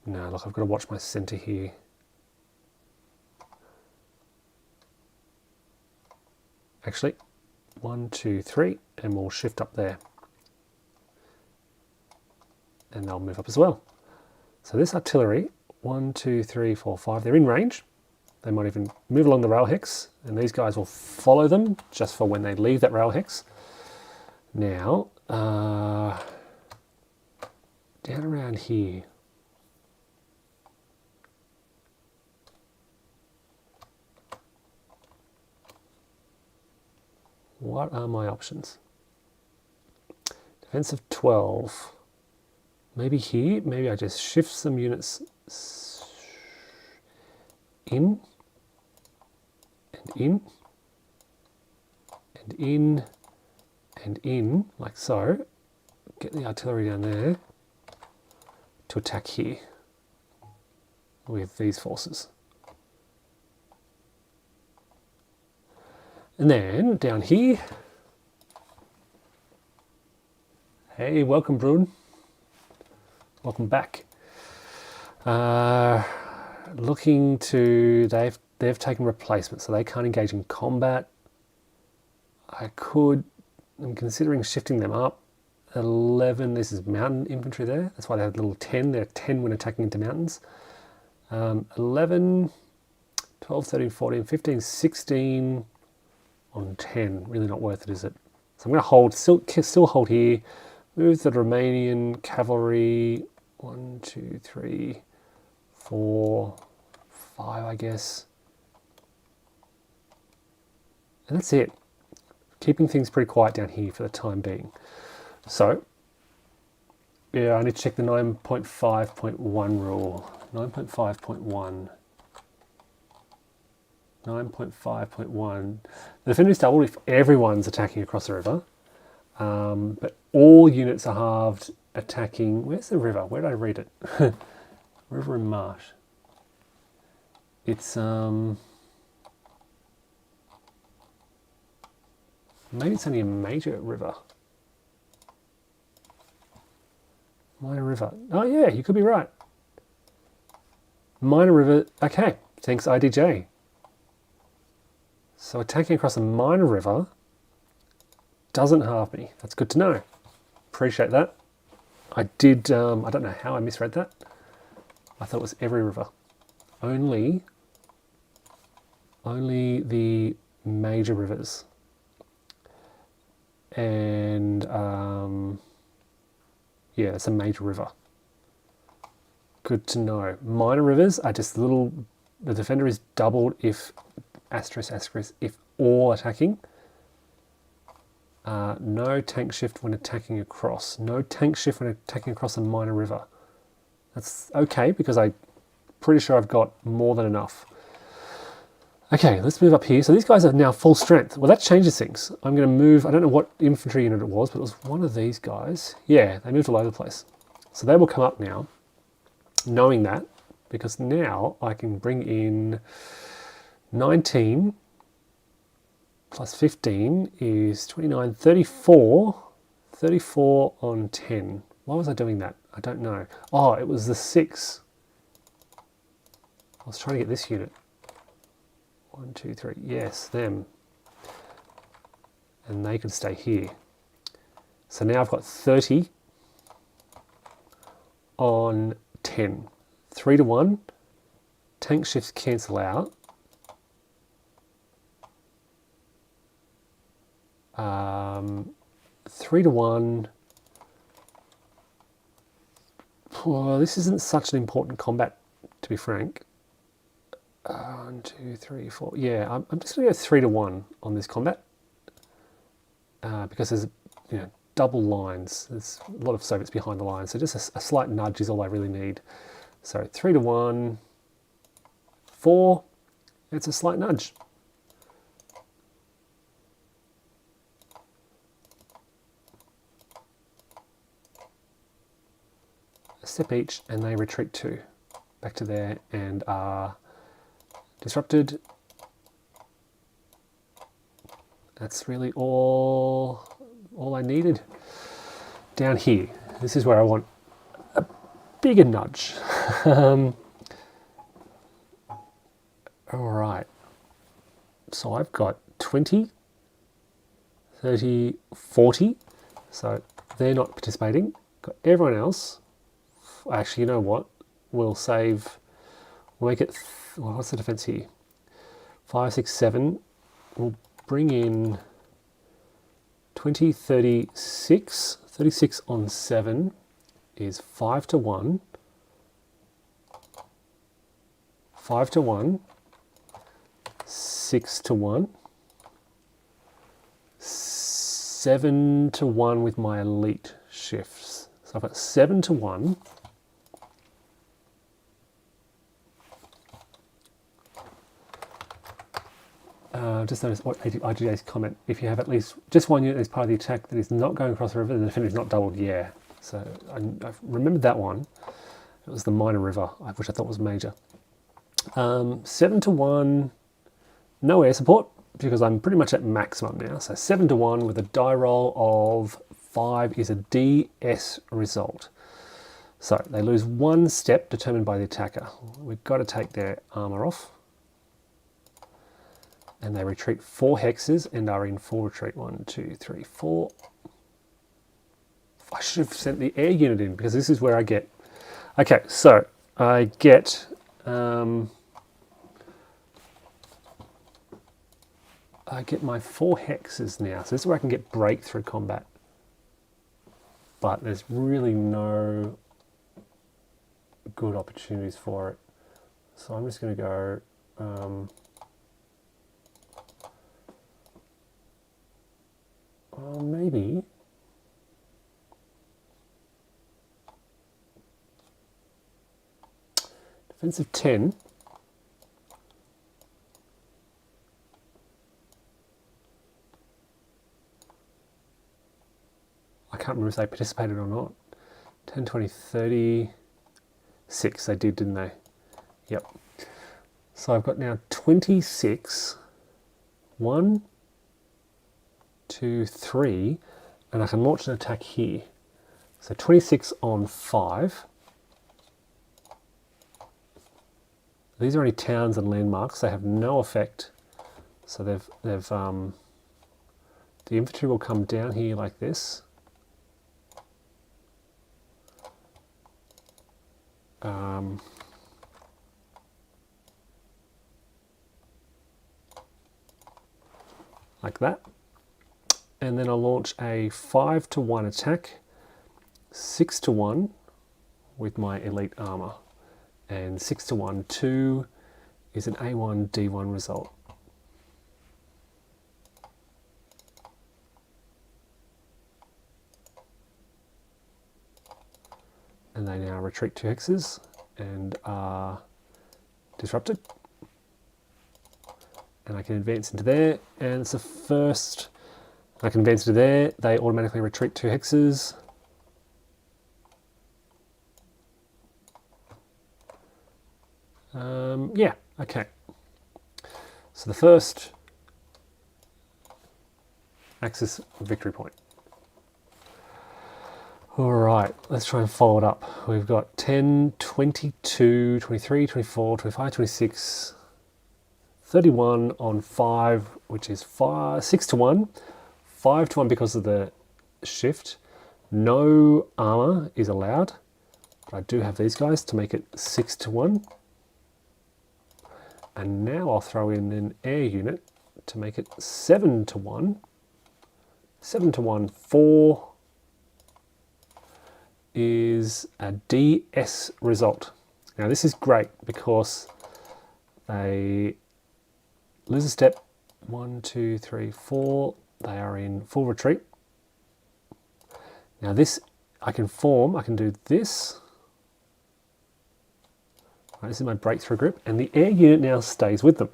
S1: No, look, I've got to watch my centre here. Actually, 1, 2, 3, and we'll shift up there. And they'll move up as well. So this artillery, 1, 2, 3, 4, 5, they're in range. They might even move along the rail hex, and these guys will follow them just for when they leave that rail hex. Now, down around here. What are my options? Defense of 12. Maybe here, maybe I just shift some units in, and in, and in, and in, like so. Get the artillery down there to attack here with these forces. And then down here, Hey, welcome, Brun. Welcome back. Looking to they've taken replacement, so they can't engage in combat. I'm considering shifting them up. 11. This is mountain infantry there. That's why they have a little 10. They're 10 when attacking into mountains. 11, 12, 13, 14, 15, 16 on 10. Really not worth it, is it? So I'm going to hold, still hold here. Move the Romanian cavalry. 1, 2, 3, 4, 5, I guess. And that's it. Keeping things pretty quiet down here for the time being. So, yeah, I need to check the 9.5.1 rule. 9.5.1. 9.5.1. The defender is doubled if everyone's attacking across the river. But all units are halved attacking... Where's the river? Where did I read it? River and marsh. It's... Maybe it's only a major river. Minor river. Oh yeah, you could be right. Minor river. Okay, thanks IDJ. So attacking across a minor river doesn't halve me. That's good to know. Appreciate that. I did, I don't know how I misread that. I thought it was every river. Only the major rivers. And yeah, it's a major river. Good to know. Minor rivers are just little, the defender is doubled if if all attacking. No tank shift when attacking across. No tank shift when attacking across a minor river. That's okay because I'm pretty sure I've got more than enough. Okay, let's move up here. So these guys are now full strength. Well, that changes things. I'm going to move, I don't know what infantry unit it was, but it was one of these guys. Yeah, they moved all over the place. So they will come up now, knowing that, because now I can bring in 19 plus 15 is 29, 34, 34 on 10. Why was I doing that? I don't know. Oh, it was the 6. I was trying to get this unit. 1, 2, 3. Yes, them. And they can stay here. So now I've got 30 on 10. 3 to 1. Tank shifts cancel out. 3 to 1. Well, this isn't such an important combat, to be frank. 1, 2, 3, 4. Yeah, I'm just going to go 3 to 1 on this combat because there's double lines. There's a lot of Soviets behind the lines, so just a slight nudge is all I really need. So 3 to 1, 4. It's a slight nudge. A step each, and they retreat 2 back to there and are disrupted. That's really all I needed. Down here, this is where I want a bigger nudge. All right. So I've got 20, 30, 40. So they're not participating. Got everyone else. Actually, you know what? We'll make it, well, what's the defense here? 5, 6, 7. We'll bring in 20, 36. 36 on 7 is 5 to 1. 5 to 1. 6 to 1. 7 to 1 with my elite shifts. So I've got 7 to 1. Just notice what IGJ's comment. If you have at least just one unit as part of the attack that is not going across the river, the defender is not doubled. Yeah. So I remembered that one. It was the minor river, which I thought was major. 7 to 1. No air support because I'm pretty much at maximum now. So 7 to 1 with a die roll of 5 is a DS result. So they lose 1 step determined by the attacker. We've got to take their armour off. And they retreat 4 hexes and are in full retreat. 1, 2, 3, 4. I should have sent the air unit in because this is where I get... Okay, so I get... I get my 4 hexes now. So this is where I can get breakthrough combat. But there's really no good opportunities for it. So I'm just going to go... maybe... Defensive 10. I can't remember if they participated or not. 10, 20, 30... 6 they did, didn't they? Yep. So I've got now 26. 1, 2, 3, and I can launch an attack here. So 26 on 5. These are only towns and landmarks. They have no effect. So the infantry will come down here like this. Like that. And then I'll launch a 5-to-1 attack, 6-to-1 with my elite armor. And 6-to-1, 2 is an A1, D1 result. And they now retreat 2 hexes and are disrupted. And I can advance into there, and it's the first... I can advance to there, they automatically retreat 2 hexes. Yeah, okay. So the first Axis victory point. All right, let's try and follow it up. We've got 10, 22, 23, 24, 25, 26, 31 on 5, which is 6-to-1. 5-to-1 because of the shift. No armor is allowed, but I do have these guys to make it 6-to-1. And now I'll throw in an air unit to make it 7-to-1. 7-to-1, 4 is a DS result. Now this is great because they lose a step. 1, 2, 3, 4. They are in full retreat. Now this, I can do this. Right, this is my breakthrough group, and the air unit now stays with them.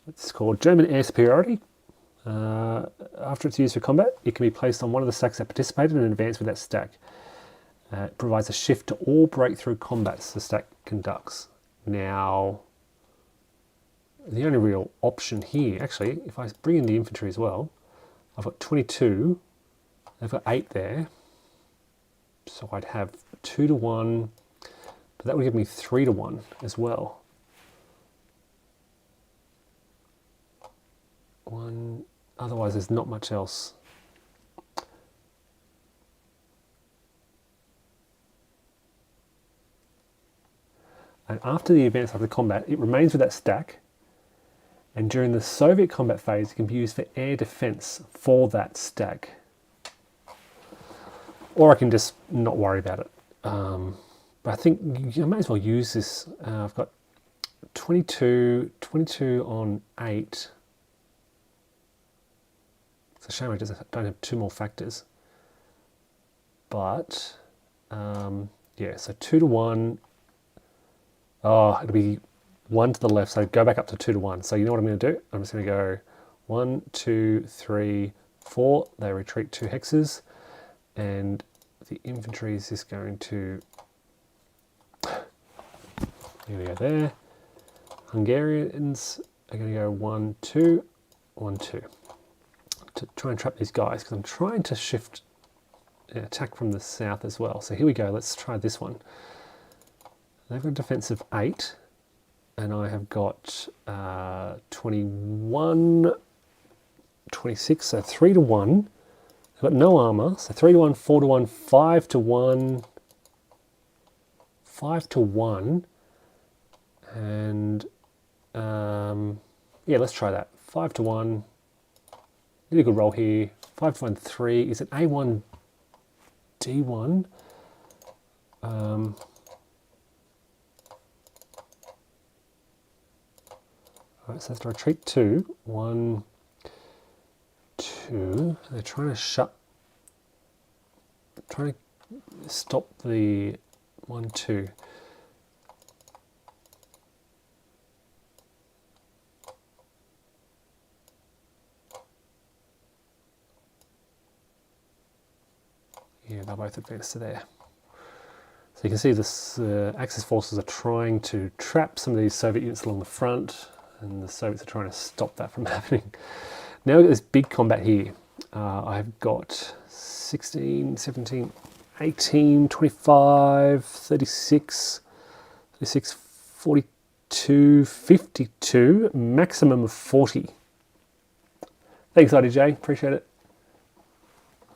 S1: It's called German Air Superiority. After it's used for combat, it can be placed on one of the stacks that participated and advance with that stack. It provides a shift to all breakthrough combats the stack conducts. Now, the only real option here, actually, if I bring in the infantry as well, I've got 22, I've got 8 there, so I'd have 2-to-1, but that would give me 3-to-1 as well. 1, otherwise there's not much else. And after the advance of the combat, it remains with that stack. And during the Soviet combat phase, it can be used for air defense for that stack. Or I can just not worry about it. But I think I may as well use this. I've got 22 on 8. It's a shame I just don't have 2 more factors. But, yeah, so 2-to-1. Oh, it'll be 1 to the left, so go back up to 2-to-1. So you know what I'm going to do? I'm just going to go 1, 2, 3, 4. They retreat 2 hexes. And the infantry is just going to... Here we go there. Hungarians are going to go 1, 2. 1, 2. To try and trap these guys, because I'm trying to shift attack from the south as well. So here we go, let's try this one. They've got a defense of 8, and I have got 21, 26, so 3 to 1. I've got no armor, so 3 to 1, 4 to 1, 5 to 1, 5 to 1, and yeah, let's try that. 5 to 1, did a good roll here. 5 to 1, 3, is it A1, D1? Alright, so that's retreat 2, 1, 2, they're trying to stop the 1, 2. Yeah, they'll both advance to there. So you can see this Axis forces are trying to trap some of these Soviet units along the front, and the Soviets are trying to stop that from happening. Now we've got this big combat here. I've got 16, 17, 18, 25, 36, 36, 42, 52, maximum of 40. Thanks, IDJ, appreciate it.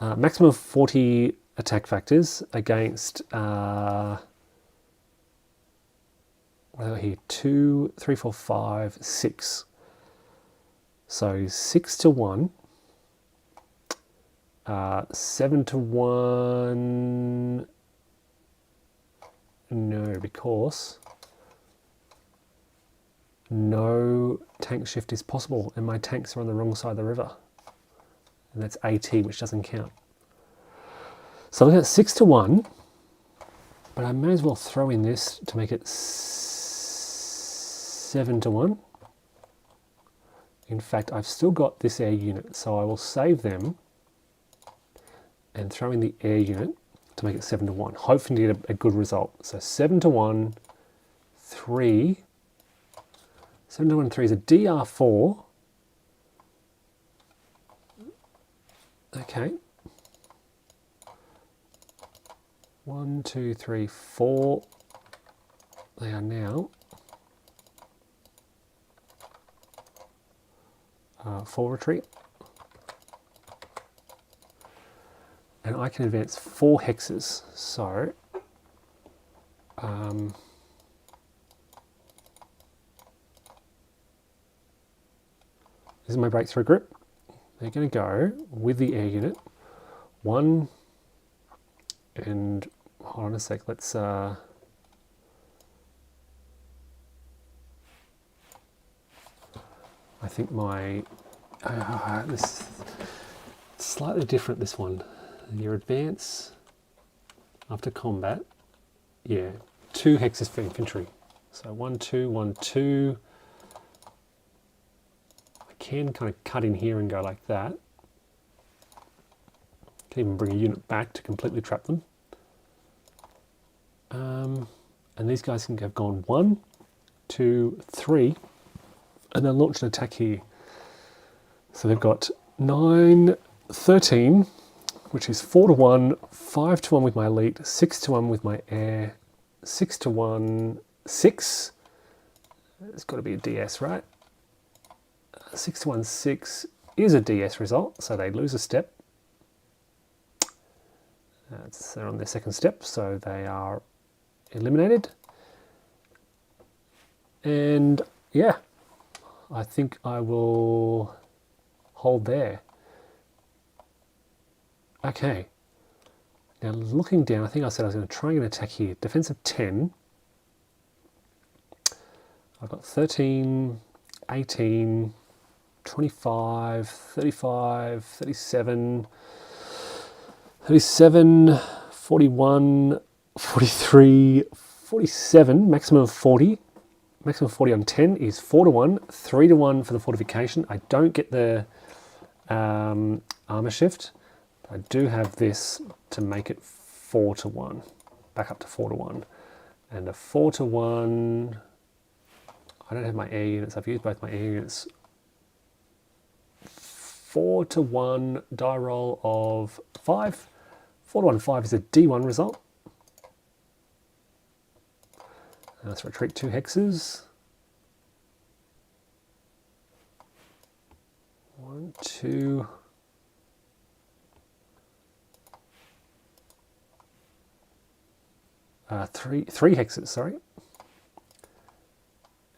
S1: Maximum of 40 attack factors against, what are we here, 2, 3, 4, 5, 6. So 6 to 1, 7 to 1, no, because no tank shift is possible, and my tanks are on the wrong side of the river. And that's AT, which doesn't count. So I'm looking at 6 to 1, but I may as well throw in this to make it 7 to 1. In fact, I've still got this air unit, so I will save them and throw in the air unit to make it 7 to 1. Hopefully to get a good result. So 7 to 1, 3. 7 to 1, 3 is a DR4. Okay. 1, 2, 3, 4. They are now 4 retreat. And I can advance 4 hexes. So this is my breakthrough group. They're going to go with the air unit. 1, and hold on a sec, let's I think my this slightly different, this one. Your advance after combat, yeah, 2 hexes for infantry. So 1, 2, 1, 2. I can kind of cut in here and go like that. Can even bring a unit back to completely trap them. And these guys can have gone 1, 2, 3, and they'll launch an attack here. So they've got 9, 13, which is 4 to 1, 5 to 1 with my elite, 6 to 1 with my air, 6 to 1, 6. It's got to be a DS, right? 6 to 1, 6 is a DS result, so they lose a step. They're on their second step, so they are eliminated. And yeah, I think I will hold there. Okay. Now looking down, I think I said I was going to try and attack here. Defense of 10. I've got 13, 18, 25, 35, 37, 37, 41, 43, 47, maximum of 40. Maximum of 40 on 10 is 4 to 1, 3 to 1 for the fortification. I don't get the armor shift. I do have this to make it 4 to 1, back up to 4 to 1. And a 4 to 1, I don't have my air units. I've used both my air units 4-1 die roll of 5. 4-1, 5 is a D1 result. Let's retreat 2 hexes. 1, 2. Three hexes, sorry.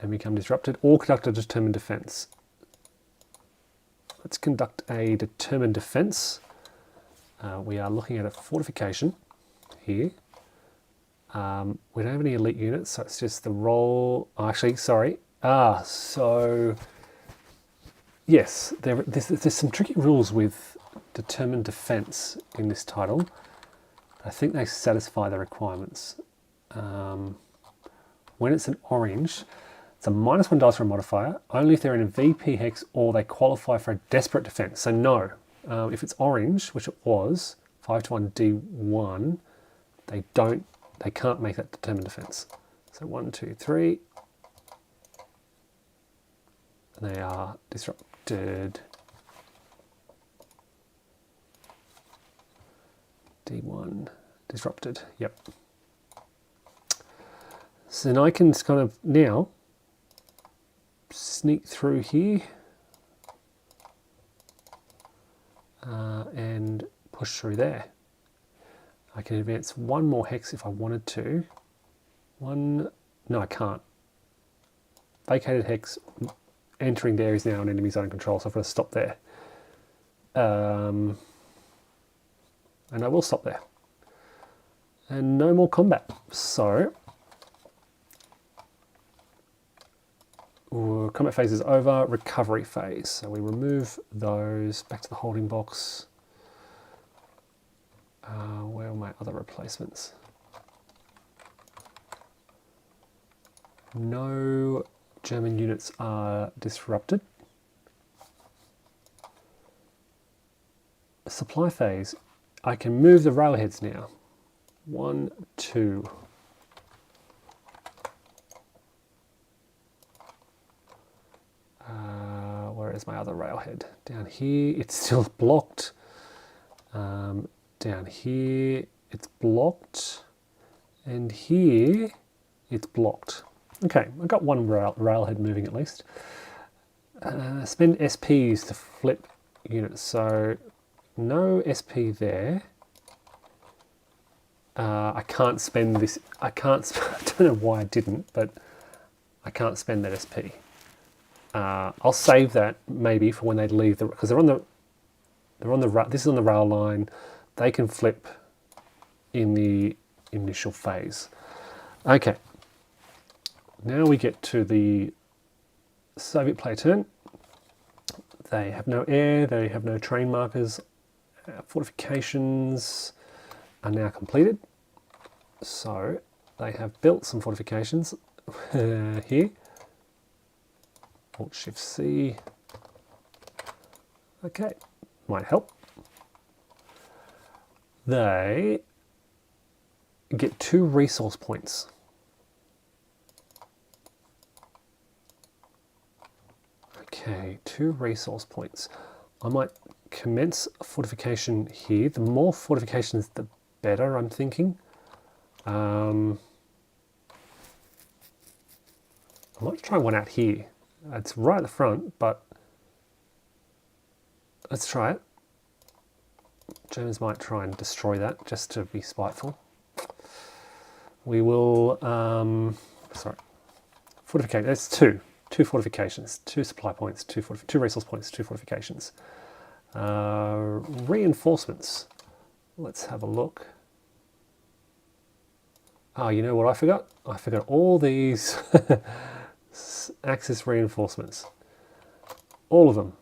S1: And become disrupted or conduct a determined defense. Let's conduct a determined defense. We are looking at a fortification here. We don't have any elite units, so it's just the roll. Actually, sorry. So yes, there's some tricky rules with determined defense in this title. I think they satisfy the requirements. When it's an orange, it's a -1 dice for a modifier, only if they're in a VP hex or they qualify for a desperate defense. So no, if it's orange, which it was, 5-1 D1, they can't make that determined defense. So 1, 2, 3. They are disrupted. D1, disrupted, yep. So then I can kind of now sneak through here and push through there. I can advance 1 more hex if I wanted to. No, I can't. Vacated hex, entering there is now an enemy zone control, so I've got to stop there. And I will stop there. And no more combat. So, combat phase is over, recovery phase. So we remove those back to the holding box. Where are my other replacements? No German units are disrupted. Supply phase. I can move the railheads now. 1, 2. Where is my other railhead? Down here, it's still blocked. Down here, it's blocked. And here, it's blocked. Okay, I've got one railhead moving at least. Spend SPs to flip units. So, no SP there. I can't spend this. I don't know why I didn't, but I can't spend that SP. I'll save that maybe for when they leave because they're on the. This is on the rail line. They can flip in the initial phase. Okay. Now we get to the Soviet player turn. They have no air. They have no train markers. Fortifications are now completed. So they have built some fortifications here. Alt-Shift-C. Okay, might help. They get 2 resource points. Okay, 2 resource points. I might commence a fortification here. The more fortifications, the better, I'm thinking. I might try one out here. It's right at the front, but let's try it. Germans might try and destroy that just to be spiteful. We will, fortificate. That's 2 fortifications, 2 supply points, 2 resource points, 2 fortifications. Reinforcements. Let's have a look. Oh, you know what I forgot? I forgot all these Axis reinforcements. All of them.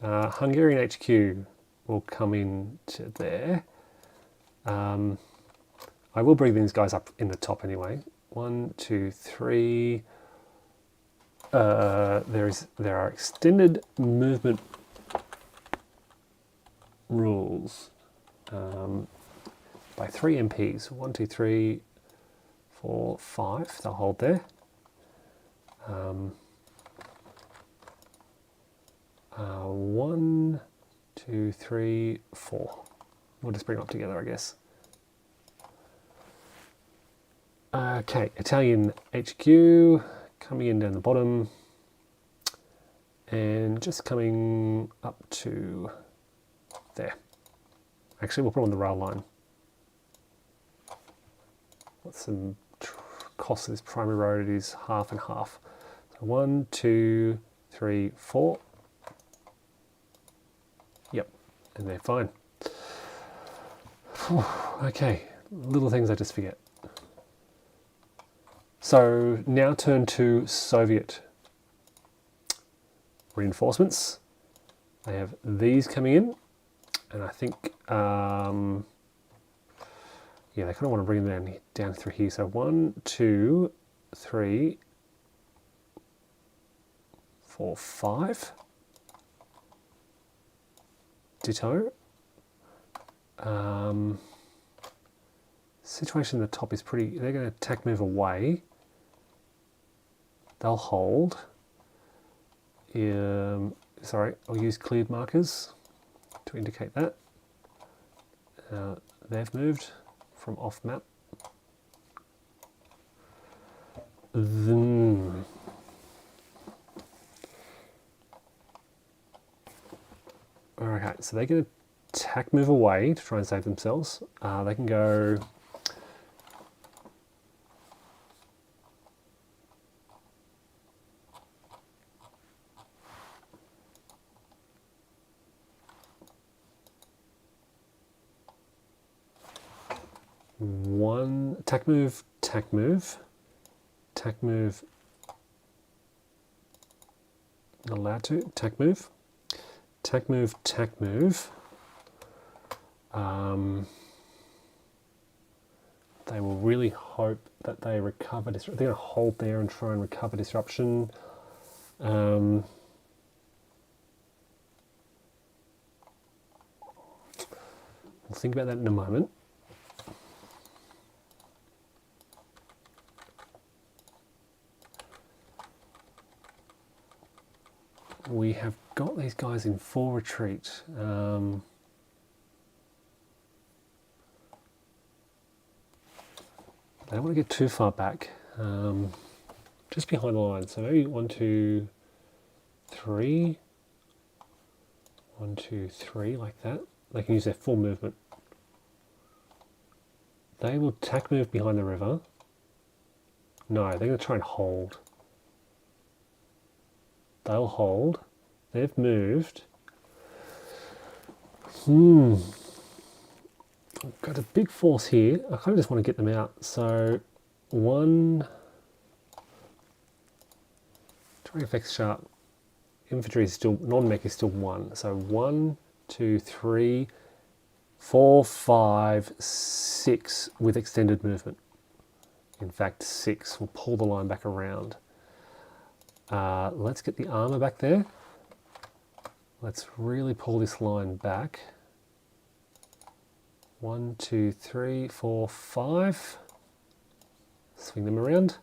S1: Hungarian HQ will come into there. I will bring these guys up in the top anyway. 1, 2, 3. There are extended movement rules by 3 MPs. 1, 2, 3, 4, 5. They'll hold there. 1, 2, 3, 4. We'll just bring them up together, I guess. Okay, Italian HQ coming in down the bottom and just coming up to there. Actually, we'll put on the rail line. What's the cost of this primary road? It is half and half. So 1, 2, 3, 4. Yep, and they're fine. Okay, little things I just forget. So now turn to Soviet reinforcements. They have these coming in, and I think, yeah, they kind of want to bring them down through here. So 1, 2, 3, 4, 5. Ditto. Situation at the top is pretty, they're going to attack move away. They'll hold. Sorry, I'll use cleared markers to indicate that. They've moved from off map. Then, okay, so they're going to attack move away to try and save themselves. They can go one attack move, attack move, attack move, not allowed to, attack move, attack move, attack move. They will really hope that they recover. They're going to hold there and try and recover disruption. We'll think about that in a moment. We have got these guys in full retreat. I don't want to get too far back, just behind the line. So maybe 1, 2, 3, 1, 2, 3, like that. They can use their full movement. They will attack move behind the river. No, they're going to try and hold. They'll hold. They've moved. I've got a big force here. I kind of just want to get them out. So, 1. Terrain effects sharp. Infantry is still, non-mech is still 1. So 1, 2, 3, 4, 5, 6 with extended movement. In fact, 6. We'll pull the line back around. Let's get the armor back there. Let's really pull this line back. 1, 2, 3, 4, 5. Swing them around.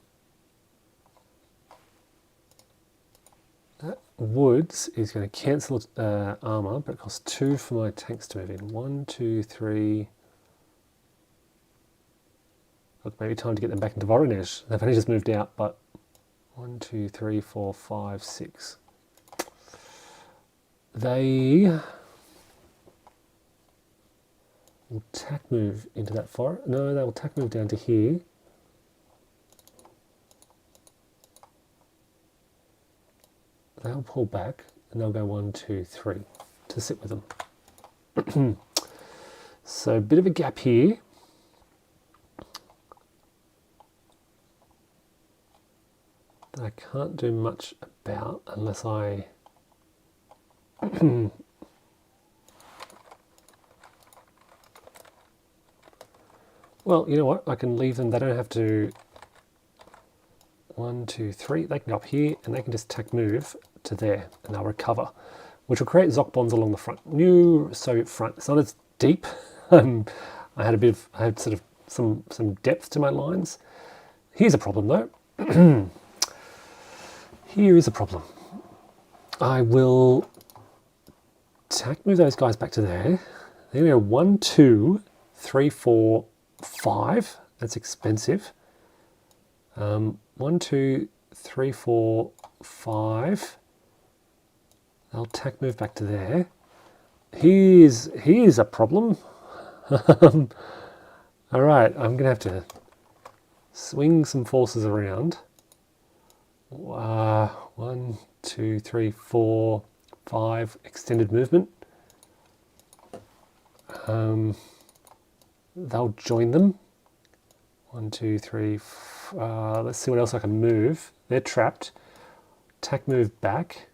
S1: That woods is going to cancel armor, but it costs 2 for my tanks to move in. 1, 2, 3. Look, maybe time to get them back into Voronezh. They've only just moved out, but 1, 2, 3, 4, 5, 6. They will tack move into that forest. No, they will tack move down to here. They'll pull back and they'll go 1, 2, 3 to sit with them. So a bit of a gap here. That I can't do much about unless I well, you know what? I can leave them. They don't have to 1, 2, 3. They can go up here and they can just tack move to there and they'll recover, which will create Zoc bonds along the front. New Soviet front. It's not as deep. I had sort of some depth to my lines. Here's a problem though. Here is a problem. I will attack move those guys back to there. There we go. 1, 2, 3, 4, 5. That's expensive. 1, 2, 3, 4, 5. They'll attack move back to there. Here's a problem. All right, I'm gonna have to swing some forces around. 1, 2, 3, 4, 5. Extended movement. They'll join them. 1, 2, 3. Let's see what else I can move. They're trapped. Attack move back.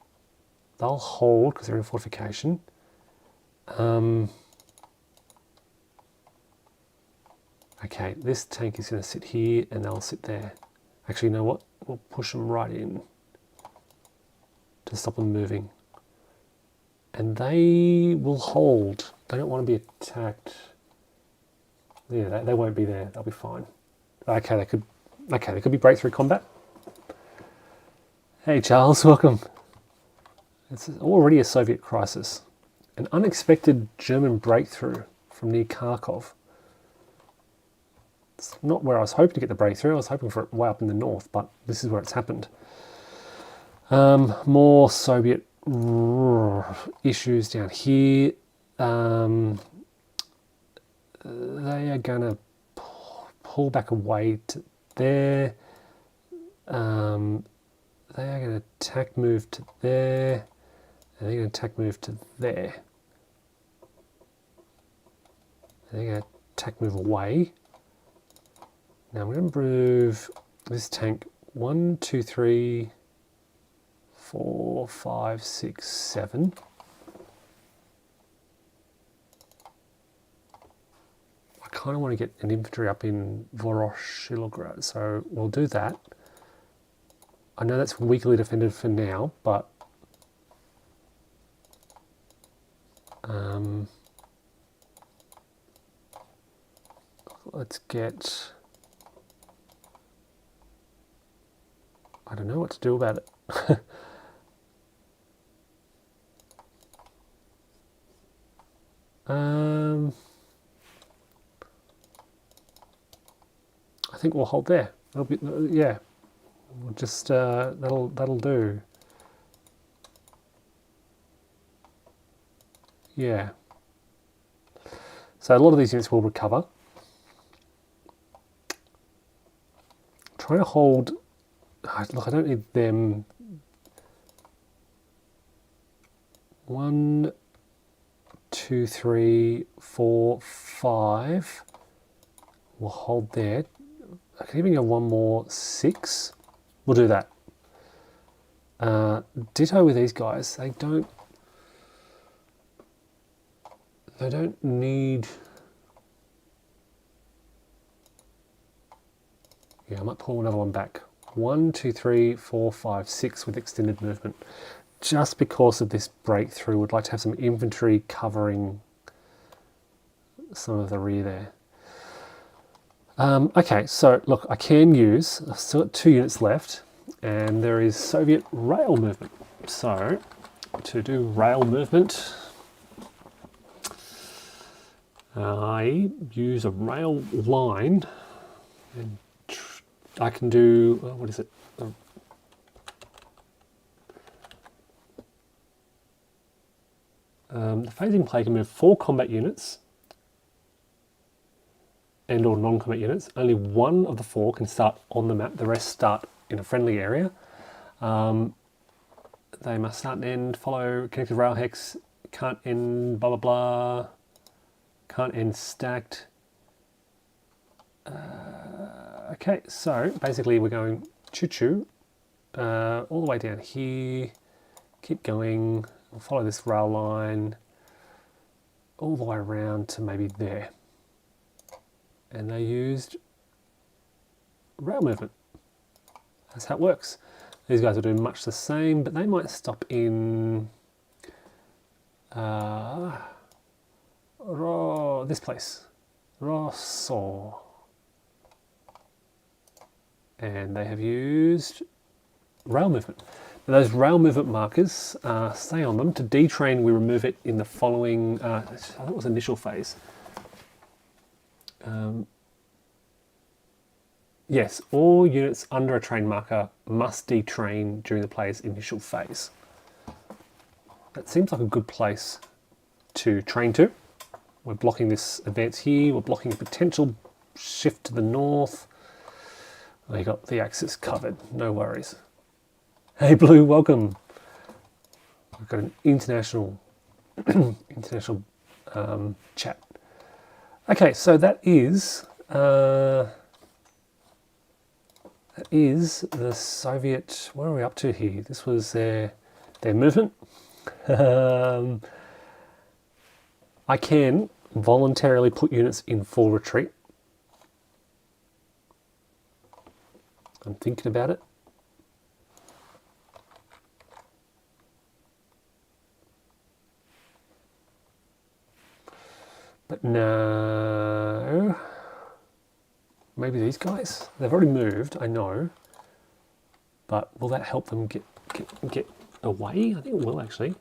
S1: They'll hold because they're in fortification. Okay, this tank is going to sit here and they'll sit there. Actually, you know what? We'll push them right in to stop them moving. And they will hold. They don't want to be attacked. Yeah, they won't be there. They'll be fine. Okay, they could be breakthrough combat. Hey Charles, welcome. It's already a Soviet crisis. An unexpected German breakthrough from near Kharkov. It's not where I was hoping to get the breakthrough. I was hoping for it way up in the north, but this is where it's happened. More Soviet issues down here. They are going to pull back away to there. They are going to attack move to there. And they're going to attack move to there. And they're going to attack move away. Now I'm going to move this tank 1, 2, 3, 4, 5, 6, 7. I kind of want to get an infantry up in Voroshilograd, so we'll do that. I know that's weakly defended for now, but let's get... I don't know what to do about it. I think we'll hold there. It'll be, yeah. We'll just that'll do. Yeah. So a lot of these units will recover. Trying to hold. Look, I don't need them. 1, 2, 3, 4, 5. We'll hold there. I can even go one more, 6. We'll do that. Ditto with these guys. They don't need... Yeah, I might pull another one back. 1, 2, 3, 4, 5, 6 with extended movement. Just because of this breakthrough, would like to have some infantry covering some of the rear there. Okay, so look, I can use, I've still got 2 units left, and there is Soviet rail movement. So, to do rail movement, I use a rail line, and I can do, what is it? The phasing play can move 4 combat units and or non-combat units. Only 1 of the 4 can start on the map. The rest start in a friendly area. They must start and end, follow connected rail hex, can't end blah blah blah, can't end stacked. Okay, so basically we're going choo-choo all the way down here, keep going, we'll follow this rail line all the way around to maybe there. And they used rail movement. That's how it works. These guys are doing much the same, but they might stop in this place, Rosso. And they have used rail movement. Those rail movement markers, stay on them. To detrain, we remove it in the following, I think it was initial phase. Yes, all units under a train marker must detrain during the player's initial phase. That seems like a good place to train to. We're blocking this advance here. We're blocking a potential shift to the north. We got the axis covered. No worries. Hey Blue, welcome. We've got an international chat. Okay, so that is the Soviet. What are we up to here? This was their movement. I can voluntarily put units in full retreat. I'm thinking about it. But no. Maybe these guys? They've already moved, I know. But will that help them get away? I think it will actually.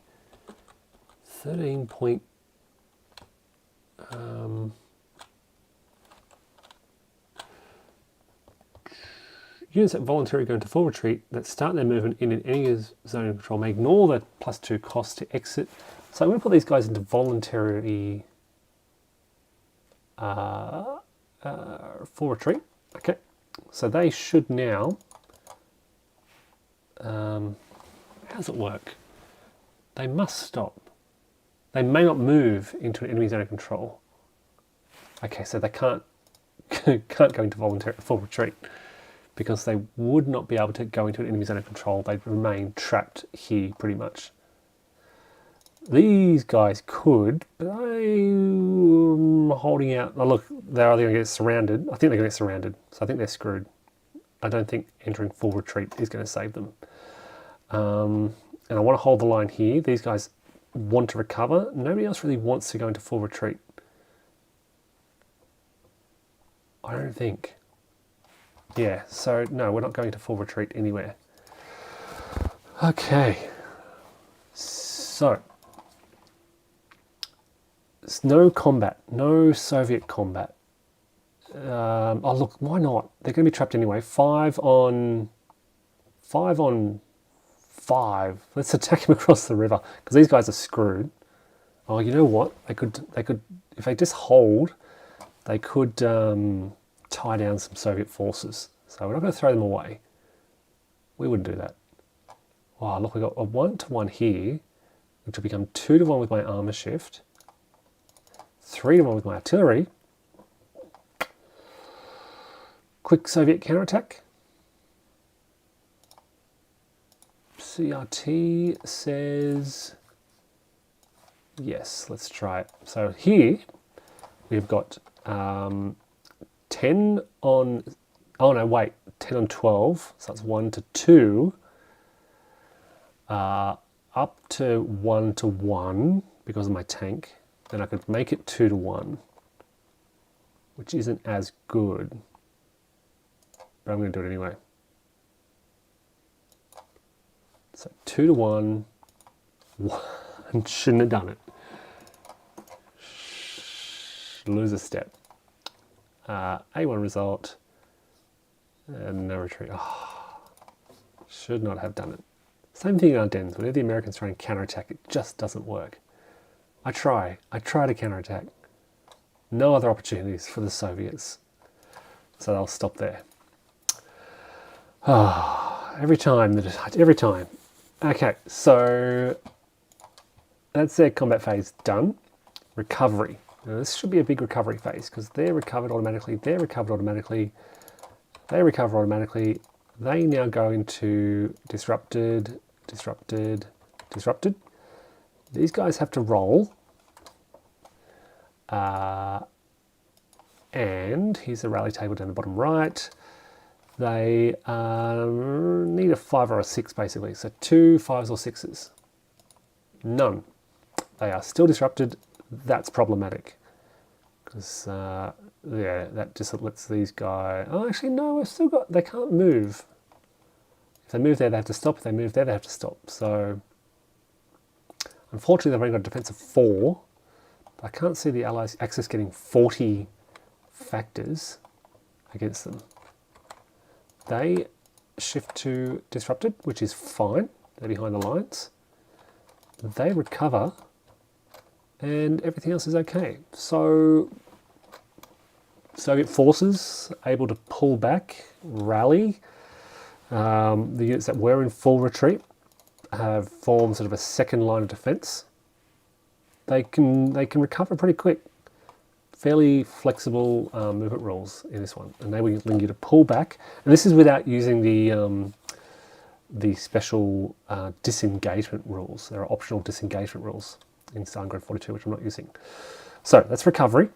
S1: 13 point... units that voluntarily go into full retreat that start their movement in an enemy zone of control may ignore the +2 cost to exit. So I'm going to put these guys into voluntary full retreat. Okay, so they should now. How does it work? They must stop. They may not move into an enemy zone of control. Okay, so they can't go into voluntary full retreat because they would not be able to go into an enemy zone of control. They'd remain trapped here pretty much. These guys could, but I'm holding out. Oh, look, they're either going to get surrounded. I think they're going to get surrounded, so I think they're screwed. I don't think entering full retreat is going to save them. And I want to hold the line here. These guys want to recover. Nobody else really wants to go into full retreat. I don't think. Yeah, so no, we're not going to full retreat anywhere. Okay. So, there's no combat, no Soviet combat. Oh look, why not? They're going to be trapped anyway. 5 on 5. Let's attack him across the river because these guys are screwed. Oh, you know what? They could if they just hold, they could tie down some Soviet forces. So we're not going to throw them away. We wouldn't do that. Wow, look, we got a 1-to-1 here, which will become 2-to-1 with my armor shift, 3-to-1 with my artillery. Quick Soviet counterattack. CRT says yes, let's try it. So here we've got 10 on, oh no, wait, 10 on 12, so that's 1-to-2, up to 1-to-1 because of my tank. Then I could make it 2-to-1, which isn't as good, but I'm going to do it anyway. So 2-to-1, 1, shouldn't have done it. Lose a step. A1 result, and no retreat. Oh, should not have done it. Same thing in Ardennes. Whenever the Americans try and counterattack, it just doesn't work. I try to counterattack. No other opportunities for the Soviets. So they'll stop there. Every time. Okay, so that's their combat phase done. Recovery. Now this should be a big recovery phase because they're recovered automatically, they're recovered automatically, they recover automatically. They now go into disrupted. These guys have to roll. And here's the rally table down the bottom right. They need a 5 or a 6 basically. So 2 5s or 6s. None. They are still disrupted. That's problematic. Because, yeah, that just lets these guys... Oh, actually, no, we've still got... They can't move. If they move there, they have to stop. If they move there, they have to stop. So, unfortunately, they've only got a defense of 4. But I can't see the Allies' Axis getting 40 factors against them. They shift to disrupted, which is fine. They're behind the lines. They recover, and everything else is okay. So, Soviet forces able to pull back, rally. The units that were in full retreat have formed sort of a second line of defense. They can recover pretty quick. Fairly flexible movement rules in this one, enabling you to pull back. And this is without using the special disengagement rules. There are optional disengagement rules in Stalingrad 42, which I'm not using. So that's recovery.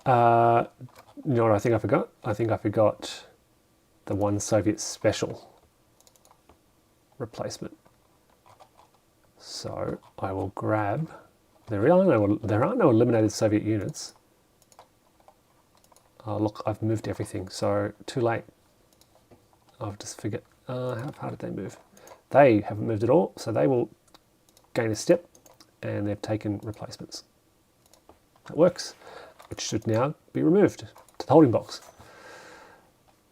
S1: You know what I think I forgot? I think I forgot the one Soviet special replacement. So I will grab. There are no eliminated Soviet units. Oh look, I've moved everything, so too late. I've just figured. How far did they move? They haven't moved at all, so they will gain a step, and they've taken replacements. That works. Which should now be removed to the holding box.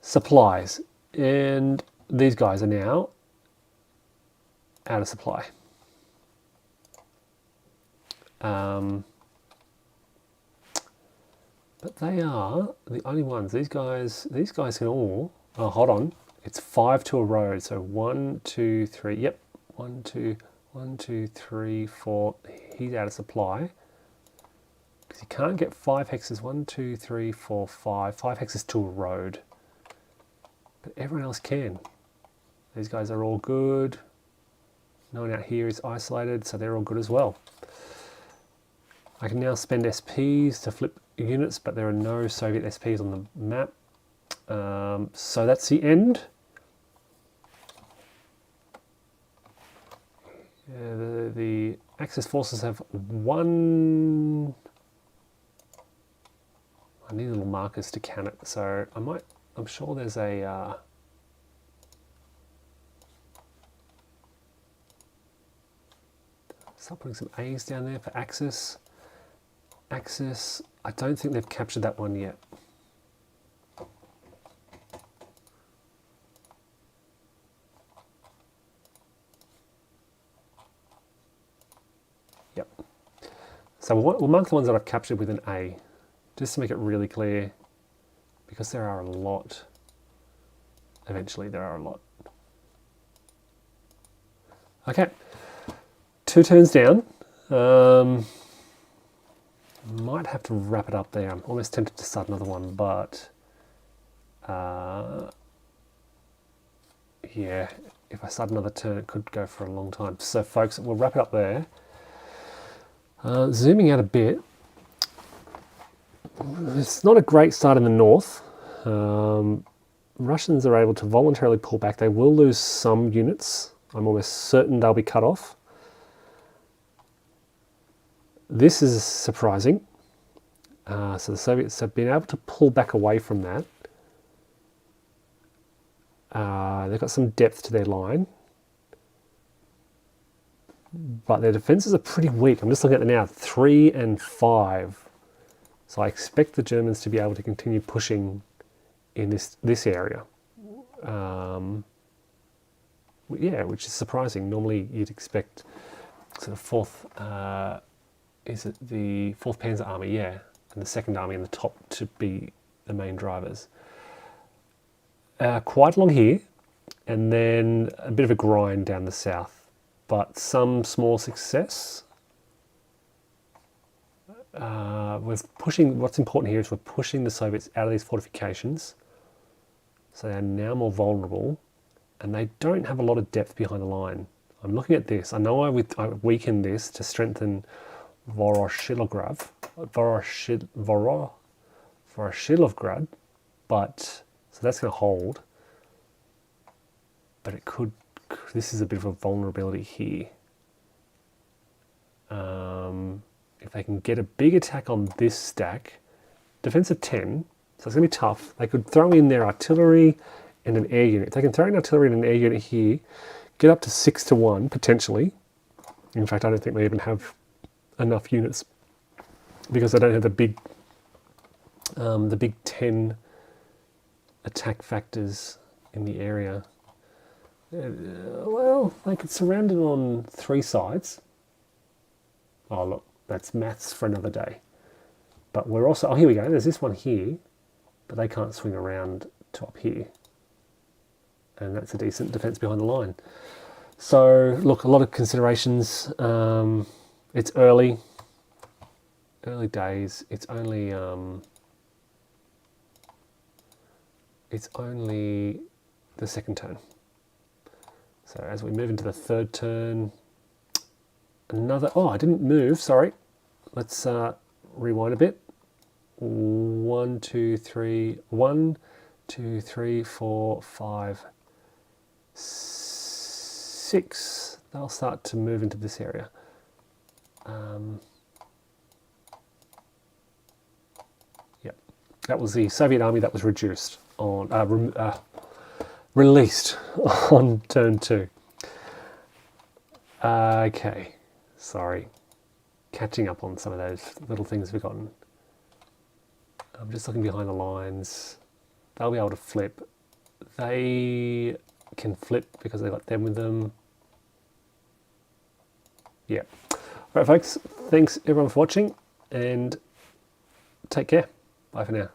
S1: Supplies, and these guys are now out of supply. But they are the only ones. These guys can all. Oh, hold on. It's 5 to a road. So 1, 2, 3. Yep. 1, 2, 3, 4. He's out of supply. Because you can't get 5 hexes. 1, 2, 3, 4, 5. 5 hexes to a road. But everyone else can. These guys are all good. No one out here is isolated, so they're all good as well. I can now spend SPs to flip units, but there are no Soviet SPs on the map. So that's the end. The Axis forces have one. I need little markers to count it, so I'm sure there's a. Start putting some A's down there for Axis. Axis, I don't think they've captured that one yet. Yep. So we'll mark the ones that I've captured with an A, just to make it really clear, because there are a lot. Eventually there are a lot. Okay, 2 turns down. Might have to wrap it up there. I'm almost tempted to start another one, but yeah, if I start another turn, it could go for a long time. So folks, we'll wrap it up there. Zooming out a bit, it's not a great start in the north. Russians are able to voluntarily pull back. They will lose some units. I'm almost certain they'll be cut off. This is surprising. So the Soviets have been able to pull back away from that. They've got some depth to their line. But their defences are pretty weak. I'm just looking at them now, 3 and 5. So I expect the Germans to be able to continue pushing in this area. Yeah, which is surprising. Normally you'd expect sort of is it the 4th Panzer Army, yeah, and the 2nd Army in the top to be the main drivers. Quite along here, and then a bit of a grind down the south, but some small success. We're pushing, what's important here is we're pushing the Soviets out of these fortifications, so they are now more vulnerable, and they don't have a lot of depth behind the line. I'm looking at this. I know I weakened this to strengthen Voroshilovgrad, but so that's going to hold. But it could. This is a bit of a vulnerability here. If they can get a big attack on this stack, defense of 10, so it's going to be tough. They could throw in their artillery and an air unit. They can throw in artillery and an air unit here, get up to 6-1 potentially. In fact, I don't think they even have enough units because they don't have the big 10 attack factors in the area. Well, they could surround it on 3 sides. Oh look, that's maths for another day. But we're also, oh here we go, there's this one here, but they can't swing around to up here. And that's a decent defence behind the line. So look, a lot of considerations. It's early days. It's only the second turn. So as we move into the third turn, I didn't move, sorry. Let's rewind a bit. 1, 2, 3, 1, 2, 3, 4, 5, 6. They'll start to move into this area. Yep, that was the Soviet army that was reduced on released on turn 2. Okay, sorry, catching up on some of those little things forgotten. I'm just looking behind the lines. They'll be able to flip. They can flip because they've got them with them. Yeah. All right, folks. Thanks everyone for watching, and take care. Bye for now.